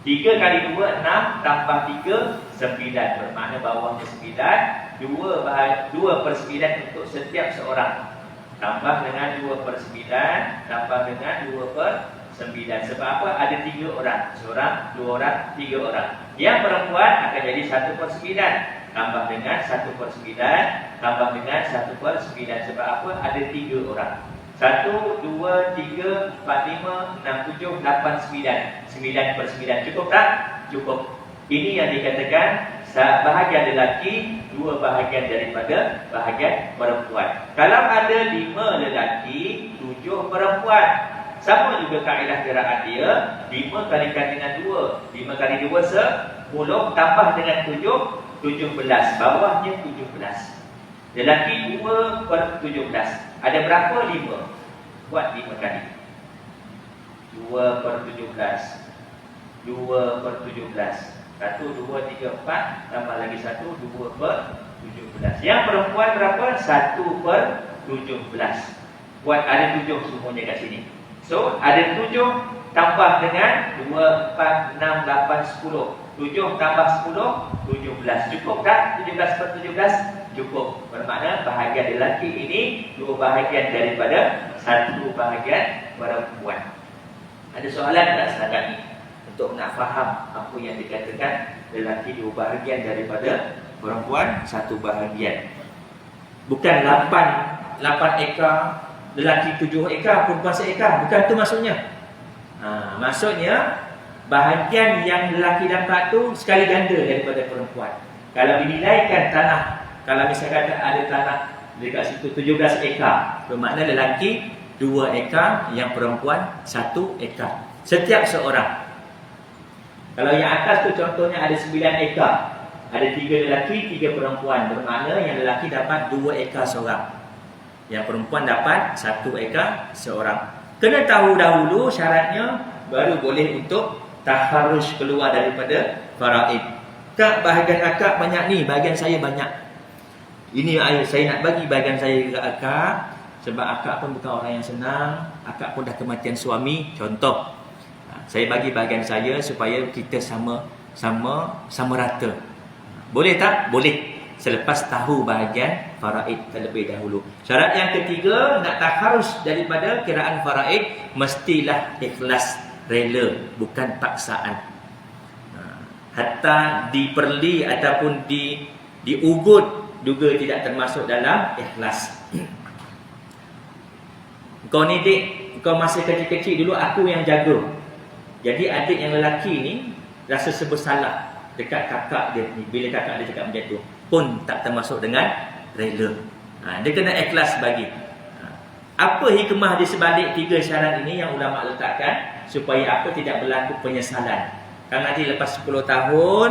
3 kali 2, 6. Tambah 3, 9. Bermakna bawahnya 9. 2/9 untuk setiap seorang. Tambah dengan 2/9. Tambah dengan 2/9. Sebab apa? Ada 3 orang. Seorang, 2 orang, 3 orang. Yang perempuan akan jadi 1/9. Tambah dengan 1/9. Tambah dengan 1/9. Sebab apa? Ada 3 orang. 1, 2, 3, 4, 5, 6, 7, 8, 9. 9/9. Cukup tak? Cukup. Ini yang dikatakan bahagian lelaki, 2 bahagian daripada bahagian perempuan. Kalau ada 5 lelaki, 7 perempuan. Sama juga kaedah qiraat dia, 5 kalikan dengan 2. 5 kali 2 10 tambah dengan 7, 17. Bawahnya 17. Lelaki 2 per 17. Ada berapa? 5. Buat 5 kali. 2 per 17. 2 per 17. 1, 2, 3, 4. Tambah lagi 1, 2 per 17. Yang perempuan berapa? 1 per 17. Buat ada 7 semuanya kat sini. So, ada 7 tambah dengan 2, 4, 6, 8, 10. 7 tambah 10, 17. Cukup tak? 17 per 17? Cukup. Bermakna bahagian lelaki ini 2 bahagian daripada 1 bahagian perempuan. Ada soalan tak setakat ini? Untuk nak faham apa yang dikatakan lelaki 2 bahagian daripada perempuan 1 bahagian. Bukan 8 ekar, lelaki 7 ekar, perempuan 1 ekar. Bukan tu maksudnya. Maksudnya bahagian yang lelaki dapat tu sekali ganda daripada perempuan. Kalau dinilaikan tanah, kalau misalkan ada tanah dekat situ 17 ekar, bermakna lelaki 2 ekar, yang perempuan 1 ekar. Setiap seorang. Kalau yang atas tu contohnya ada 9 ekar, ada 3 lelaki, 3 perempuan, bermakna yang lelaki dapat 2 ekar seorang, yang perempuan dapat 1 ekar seorang. Kena tahu dahulu syaratnya, baru boleh untuk taharruj keluar daripada faraid. Kak, bahagian akak banyak ni, bahagian saya banyak. Ini saya nak bagi bahagian saya ke akak, sebab akak pun bukan orang yang senang, akak pun dah kematian suami, contoh. Saya bagi bahagian saya supaya kita sama rata. Boleh tak? Boleh. Selepas tahu bahagian faraid terlebih dahulu. Syarat yang ketiga, nak taharruj daripada kiraan faraid, mestilah ikhlas, rela, bukan paksaan. Hatta diperli ataupun diugut juga tidak termasuk dalam ikhlas. Kau ni dik, kau masa kecil-kecil dulu aku yang jaga. Jadi adik yang lelaki ni rasa bersalah dekat kakak dia ni. Bila kakak dia cakap macam tu, pun tak termasuk dengan rela. Dia kena ikhlas bagi. Apa hikmah di sebalik 3 syarat ini yang ulama letakkan? Supaya apa? Tidak berlaku penyesalan. Kan nanti lepas 10 tahun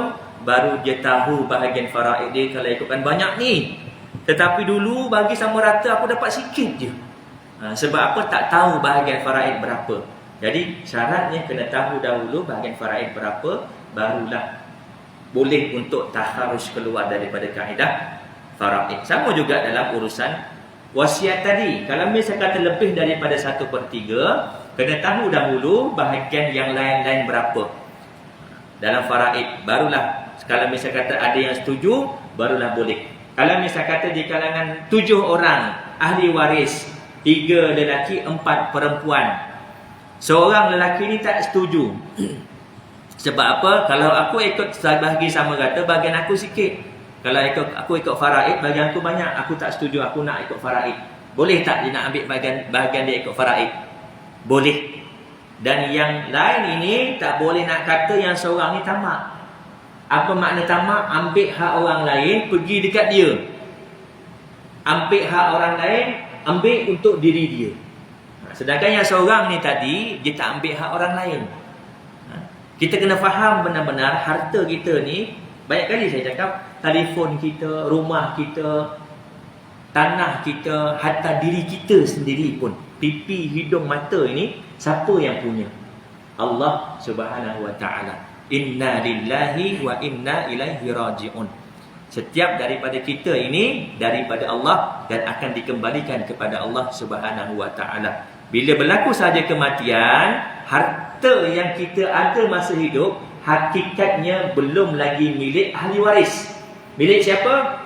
baru dia tahu bahagian faraid dia kalau ikutkan banyak ni. Tetapi dulu bagi sama rata aku dapat sikit je. Sebab apa? Tak tahu bahagian faraid berapa. Jadi syaratnya kena tahu dahulu bahagian faraid berapa, barulah boleh untuk taharruj keluar daripada kaedah faraid. Sama juga dalam urusan wasiat tadi. Kalau misalnya kata lebih daripada 1/3, kena tahu dahulu bahagian yang lain-lain berapa dalam faraid. Barulah kalau misalnya kata ada yang setuju, barulah boleh. Kalau misalnya kata di kalangan 7 orang ahli waris, 3 lelaki, 4 perempuan, seorang lelaki ni tak setuju. Sebab apa? Kalau aku ikut bagi sama rata, bahagian aku sikit. Kalau aku ikut faraid, bahagian aku banyak. Aku tak setuju, aku nak ikut faraid. Boleh tak dia nak ambil bahagian dia ikut faraid? Boleh. Dan yang lain ini tak boleh nak kata yang seorang ni tamak. Apa makna tamak? Ambil hak orang lain, pergi dekat dia. Ambil hak orang lain, ambil untuk diri dia. Sedangkan yang seorang ni tadi, dia tak ambil hak orang lain. Kita kena faham benar-benar harta kita ni. Banyak kali saya cakap, telefon kita, rumah kita, tanah kita, hatta diri kita sendiri pun, pipi, hidung, mata ini, siapa yang punya? Allah Subhanahu wa ta'ala. Inna lillahi wa inna ilaihi raji'un. Setiap daripada kita ini daripada Allah dan akan dikembalikan kepada Allah Subhanahu wa ta'ala. Bila berlaku saja kematian, harta yang kita ada masa hidup hakikatnya belum lagi milik ahli waris. Milik siapa?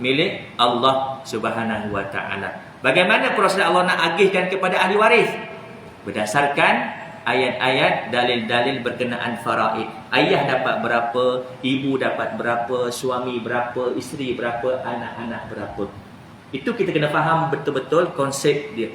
Milik Allah Subhanahu wa ta'ala. Bagaimana proses Allah nak agihkan kepada ahli waris? Berdasarkan ayat-ayat, dalil-dalil berkenaan faraid. Ayah dapat berapa, ibu dapat berapa, suami berapa, isteri berapa, anak-anak berapa. Itu kita kena faham betul-betul konsep dia.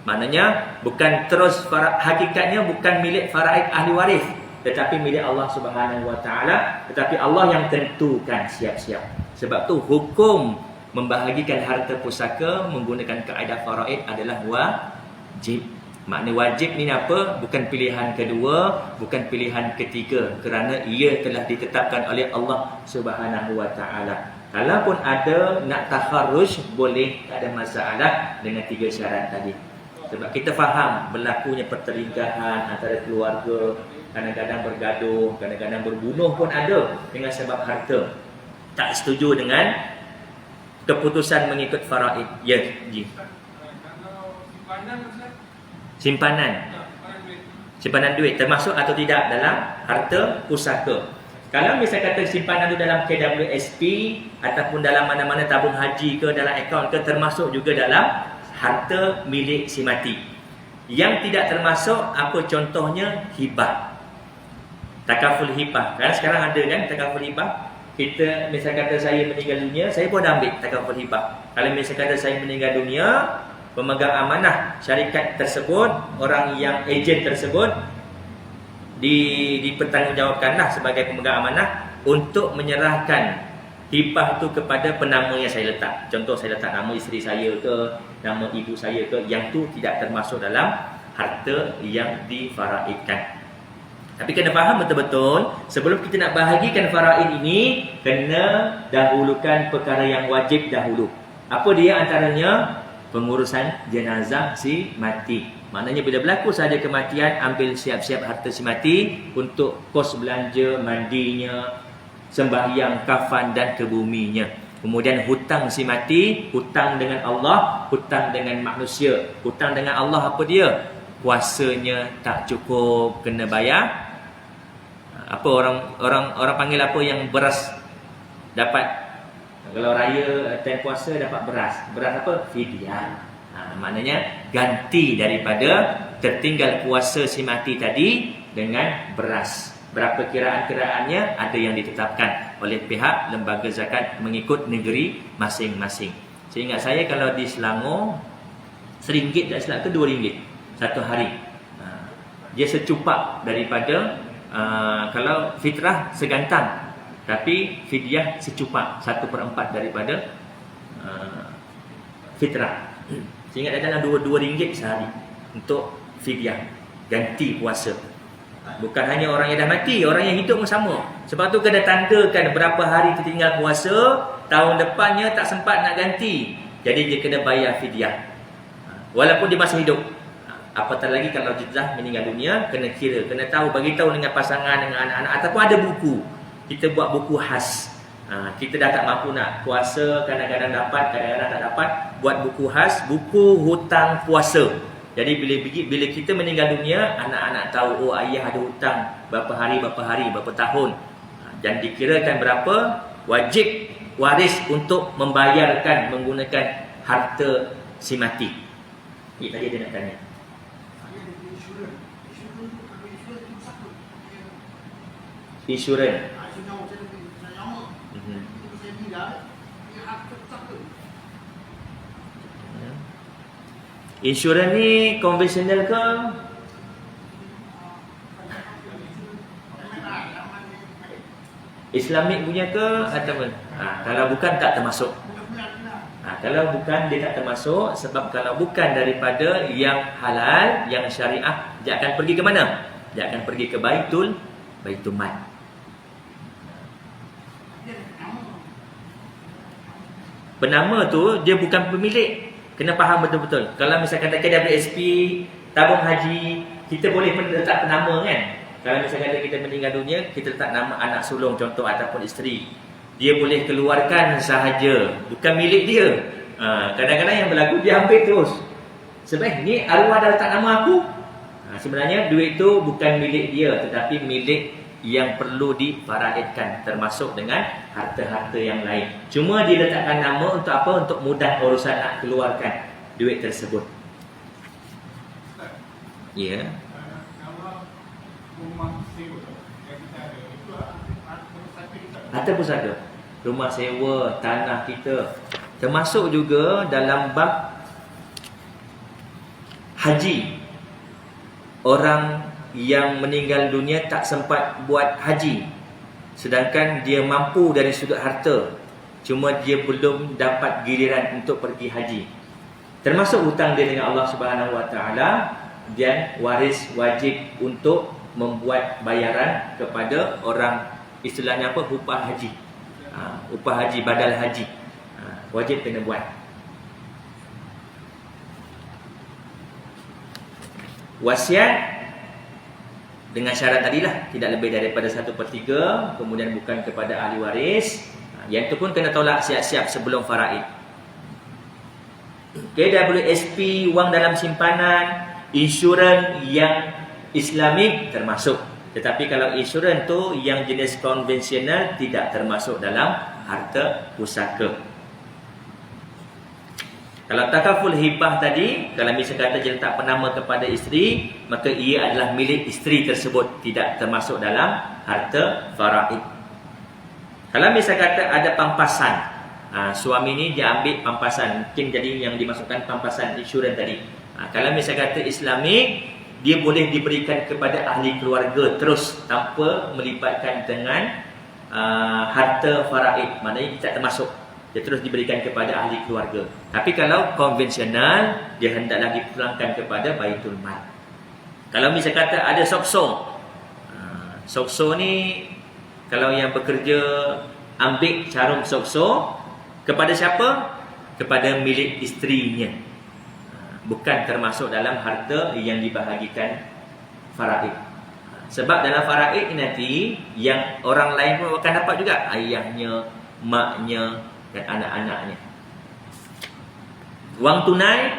Maknanya bukan terus hakikatnya bukan milik faraid ahli waris. tetapi milik Allah Subhanahu Wa Taala, tetapi Allah yang tentukan siap-siap. Sebab tu hukum membahagikan harta pusaka menggunakan kaedah faraid adalah wajib. Makna wajib ni apa? Bukan pilihan kedua, bukan pilihan ketiga, kerana ia telah ditetapkan oleh Allah Subhanahu Wa Taala. Kalaupun ada nak takharruj boleh, tak ada masalah dengan 3 syarat tadi. Sebab kita faham berlakunya pertelingkahan antara keluarga, kadang-kadang bergaduh, kadang-kadang berbunuh pun ada dengan sebab harta. Tak setuju dengan keputusan mengikut faraid. Ya, Ji. Simpanan duit termasuk atau tidak dalam harta pusaka. Kalau misalnya kata simpanan itu dalam KWSP ataupun dalam mana-mana tabung haji ke, dalam akaun ke, termasuk juga dalam harta milik si mati. Yang tidak termasuk apa contohnya? Hibah. Takaful hibah. Kan sekarang ada kan takaful hibah. Kita misalnya kata saya meninggal dunia, saya pun dah ambil takaful hibah. Kalau misalnya kata saya meninggal dunia, pemegang amanah syarikat tersebut, orang yang ejen tersebut dipertanggungjawabkanlah sebagai pemegang amanah untuk menyerahkan hibah tu kepada penama yang saya letak. Contoh saya letak nama isteri saya ke, nama ibu saya ke, yang tu tidak termasuk dalam harta yang difaraidkan. Tapi kena faham betul-betul, sebelum kita nak bahagikan faraid ini, kena dahulukan perkara yang wajib dahulu. Apa dia antaranya? Pengurusan jenazah si mati. Maknanya bila berlaku saja kematian, ambil siap-siap harta si mati untuk kos belanja, mandinya, sembahyang, kafan dan kebuminya. Kemudian hutang si mati, hutang dengan Allah, hutang dengan manusia. Hutang dengan Allah apa dia? Puasanya tak cukup, kena bayar. Apa orang panggil apa yang beras dapat, kalau raya time puasa dapat beras. Beras apa? Fidyah. Maknanya ganti daripada tertinggal puasa si mati tadi dengan beras. Berapa kiraan-kiraannya ada yang ditetapkan oleh pihak lembaga zakat mengikut negeri masing-masing. Seingat saya kalau di Selangor RM1 tak silap ke RM2 satu hari. Dia secupak daripada kalau fitrah segantang, tapi fidyah secupak 1/4 daripada fitrah. Seingat ada dalam RM2 sehari untuk fidyah ganti puasa. Bukan hanya orang yang dah mati, orang yang hidup pun sama. Sebab tu kena tandakan berapa hari tertinggal puasa, tahun depannya tak sempat nak ganti, jadi dia kena bayar fidyah walaupun dia masih hidup. Apatah lagi kalau jenazah meninggal dunia, kena kira, kena tahu, bagi tahu dengan pasangan, dengan anak-anak, ataupun ada buku. Kita buat buku khas. Kita dah tak mampu nak puasa, kadang-kadang dapat, kadang-kadang tak dapat, buat buku khas, buku hutang puasa. Jadi bila kita meninggal dunia, anak-anak tahu, oh ayah ada hutang berapa hari, berapa tahun. Dan dikirakan berapa wajib waris untuk membayarkan menggunakan harta si mati. Tadi dia nak tanya. Insurans. Insurans ni konvensional ke? Islamik punya ke ataupun? Kalau bukan tak termasuk. Kalau bukan dia tak termasuk, sebab kalau bukan daripada yang halal, yang syariah, dia akan pergi ke mana? Dia akan pergi ke Baitul Mal. Penama tu dia bukan pemilik. Kena faham betul-betul. Kalau misalkan kata KWSP, tabung haji, kita boleh letak penama kan. Kalau misalkan kita meninggal dunia, kita letak nama anak sulung contoh ataupun isteri. Dia boleh keluarkan sahaja, bukan milik dia. Kadang-kadang yang berlaku dia ambil terus. Sebab ni arwah dah letak nama aku. Sebenarnya duit tu bukan milik dia, tetapi milik yang perlu difaraidkan, termasuk dengan harta-harta yang lain. Cuma dia letakkan nama untuk apa? Untuk mudah urusan nak keluarkan duit tersebut. Ya. Harta pusaka, rumah sewa, tanah kita, termasuk juga dalam bab haji. Orang yang meninggal dunia tak sempat buat haji, sedangkan dia mampu dari sudut harta, cuma dia belum dapat giliran untuk pergi haji. Termasuk hutang dia dengan Allah Subhanahu Wa Taala, dan waris wajib untuk membuat bayaran kepada orang, istilahnya apa, upah haji. Upah haji, badal haji. Wajib kena buat. Wasiat dengan syarat tadilah, tidak lebih daripada 1/3, kemudian bukan kepada ahli waris. Yang itu pun kena tolak siap-siap sebelum faraid. KWSP, wang dalam simpanan, insurans yang Islamik termasuk. Tetapi kalau insurans tu yang jenis konvensional tidak termasuk dalam harta pusaka. Kalau takaful hibah tadi, kalau misalnya kata dia letak penama kepada isteri, maka ia adalah milik isteri tersebut, tidak termasuk dalam harta faraid. Kalau misalnya kata ada pampasan, suami ni dia ambil pampasan, mungkin jadi yang dimasukkan pampasan insurans tadi. Kalau misalnya kata Islamik, dia boleh diberikan kepada ahli keluarga terus tanpa melibatkan dengan harta faraid, maknanya tidak termasuk. Dia terus diberikan kepada ahli keluarga. Tapi kalau konvensional, dia hendaklah dipulangkan kepada Baitul Mal. Kalau misalnya kata ada sokso, sokso ni kalau yang bekerja ambil carum sokso, kepada siapa? Kepada milik isterinya. Bukan termasuk dalam harta yang dibahagikan faraid. Sebab dalam faraid nanti yang orang lain pun akan dapat juga, ayahnya, maknya dan anak-anaknya. Wang tunai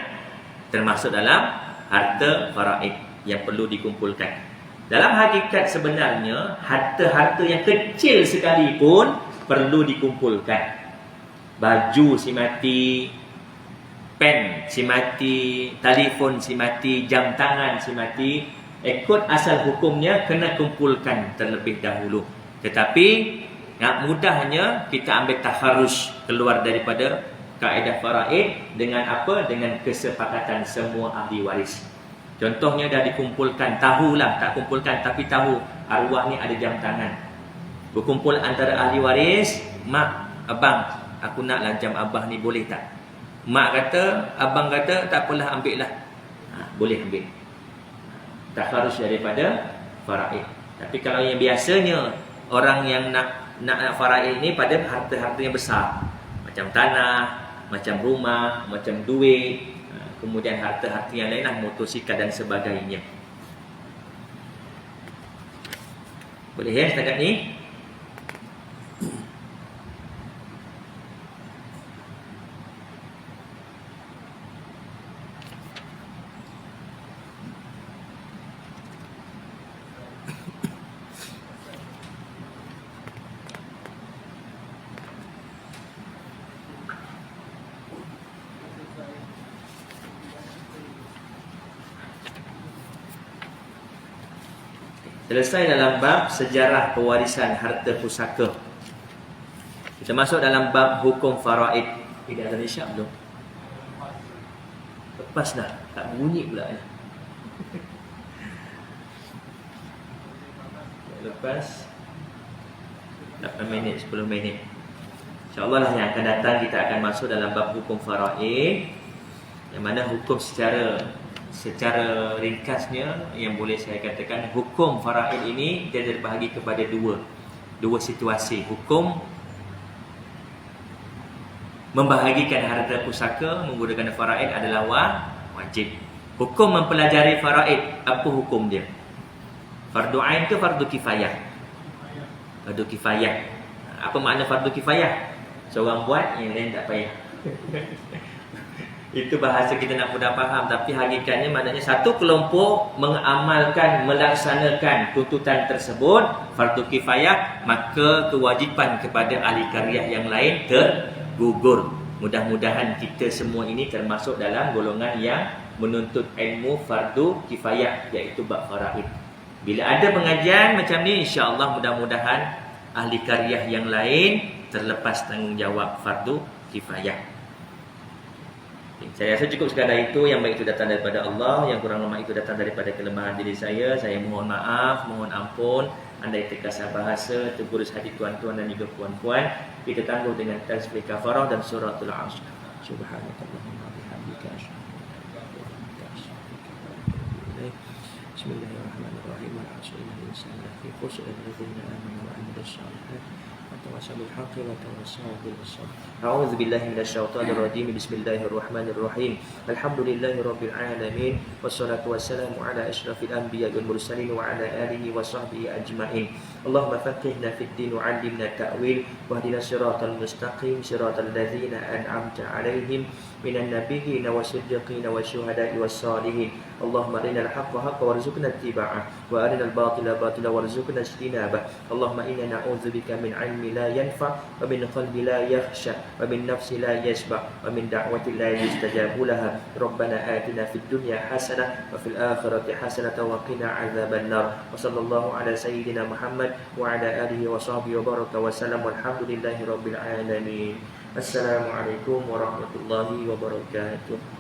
termasuk dalam harta faraid yang perlu dikumpulkan. Dalam hakikat sebenarnya, harta-harta yang kecil sekalipun perlu dikumpulkan. Baju si mati, pen si mati, telefon si mati, jam tangan si mati, ikut asal hukumnya kena kumpulkan terlebih dahulu. Tetapi mudahnya kita ambil taharus keluar daripada kaedah faraid dengan apa? Dengan kesepakatan semua ahli waris. Contohnya dah dikumpulkan, tahulah, tak kumpulkan tapi tahu arwah ni ada jam tangan. Berkumpul antara ahli waris, mak, abang, aku naklah jam abah ni, boleh tak? Mak kata, abang kata, tak apalah, ambil lah. Boleh ambil. Taharus daripada faraid. Tapi kalau yang biasanya orang yang nak faraid ni pada harta-harta yang besar, macam tanah, macam rumah, macam duit, kemudian harta-harta yang lain lah, motosikal dan sebagainya. Boleh ya setakat ni? Selesai dalam bab sejarah pewarisan harta pusaka. Kita masuk dalam bab hukum faraid. Tidak ada isyak belum? Lepas dah, tak bunyi pula ya. Lepas 8 minit, 10 minit. InsyaAllah lah yang akan datang kita akan masuk dalam bab hukum faraid, yang mana hukum secara ringkasnya yang boleh saya katakan, hukum faraid ini dia terbahagi kepada dua situasi. Hukum membahagikan harta pusaka menggunakan faraid adalah wajib. Hukum mempelajari faraid, apa hukum dia? Fardu ain ke fardu kifayah? Fardu kifayah. Apa makna fardu kifayah? Seorang buat, yang lain tak payah. Itu bahasa kita nak mudah faham, tapi hakikatnya maknanya satu kelompok mengamalkan, melaksanakan tuntutan tersebut, fardu kifayah, maka kewajipan kepada ahli karyah yang lain tergugur. Mudah-mudahan kita semua ini termasuk dalam golongan yang menuntut ilmu fardu kifayah, iaitu bab faraid. Bila ada pengajian macam ni, insya-Allah mudah-mudahan ahli karyah yang lain terlepas tanggungjawab fardu kifayah. Saya rasa cukup sekadar itu. Yang baik itu datang daripada Allah, yang kurang lemah itu datang daripada kelemahan diri saya. Saya mohon maaf, mohon ampun. Andai terkasar bahasa, tergurus hati tuan-tuan dan juga puan-puan, kita tangguh dengan tasbih kafarah dan suratul Asr. Subhanakallahumma wa bihamdika asyhadu an la ilaha illa anta astaghfiruka wa atubu ilaik. Bismillahirrahmanirrahim. Alhamdulillahil insana lafi khusr illa alladziina aamanu wa 'amilus shalihaat wa tawassaw bil haqqi wa tawassaw bis sabr. A'udzu billahi minasyaitonir rajim. Bismillahirrahmanirrahim. Alhamdulillahi rabbil alamin wassalatu wassalamu ala asyrafil anbiya'i wal mursalin wa ala alihi wa sahbihi ajmain. Allahumma faqihna fid din wa 'allimna ta'wil wahdina siratal mustaqim siratal ladzina an'amta 'alaihim minan nabiyyin wasiddiqin wasyuhada'i wassalihin. Allahumma arinal haqqa haqqan warzuqna ittiba'ah wa arinal batila batila warzuqna ijtinabah. Allahumma inna na'udzubika min 'ilmin la yanfa' wa min qalbin la yakhsha wa min nafsin la yashba' wa min da'watin la yustajabu laha. Rabbana atina fid dunya hasanah wa fil akhirati hasanah wa qina 'adzaban nar. Wa sallallahu ala sayyidina Muhammad wa ala alihi wa sahbihi wa baraka wa sallam. Walhamdulillahi rabbil alamin. Assalamualaikum warahmatullahi wabarakatuh.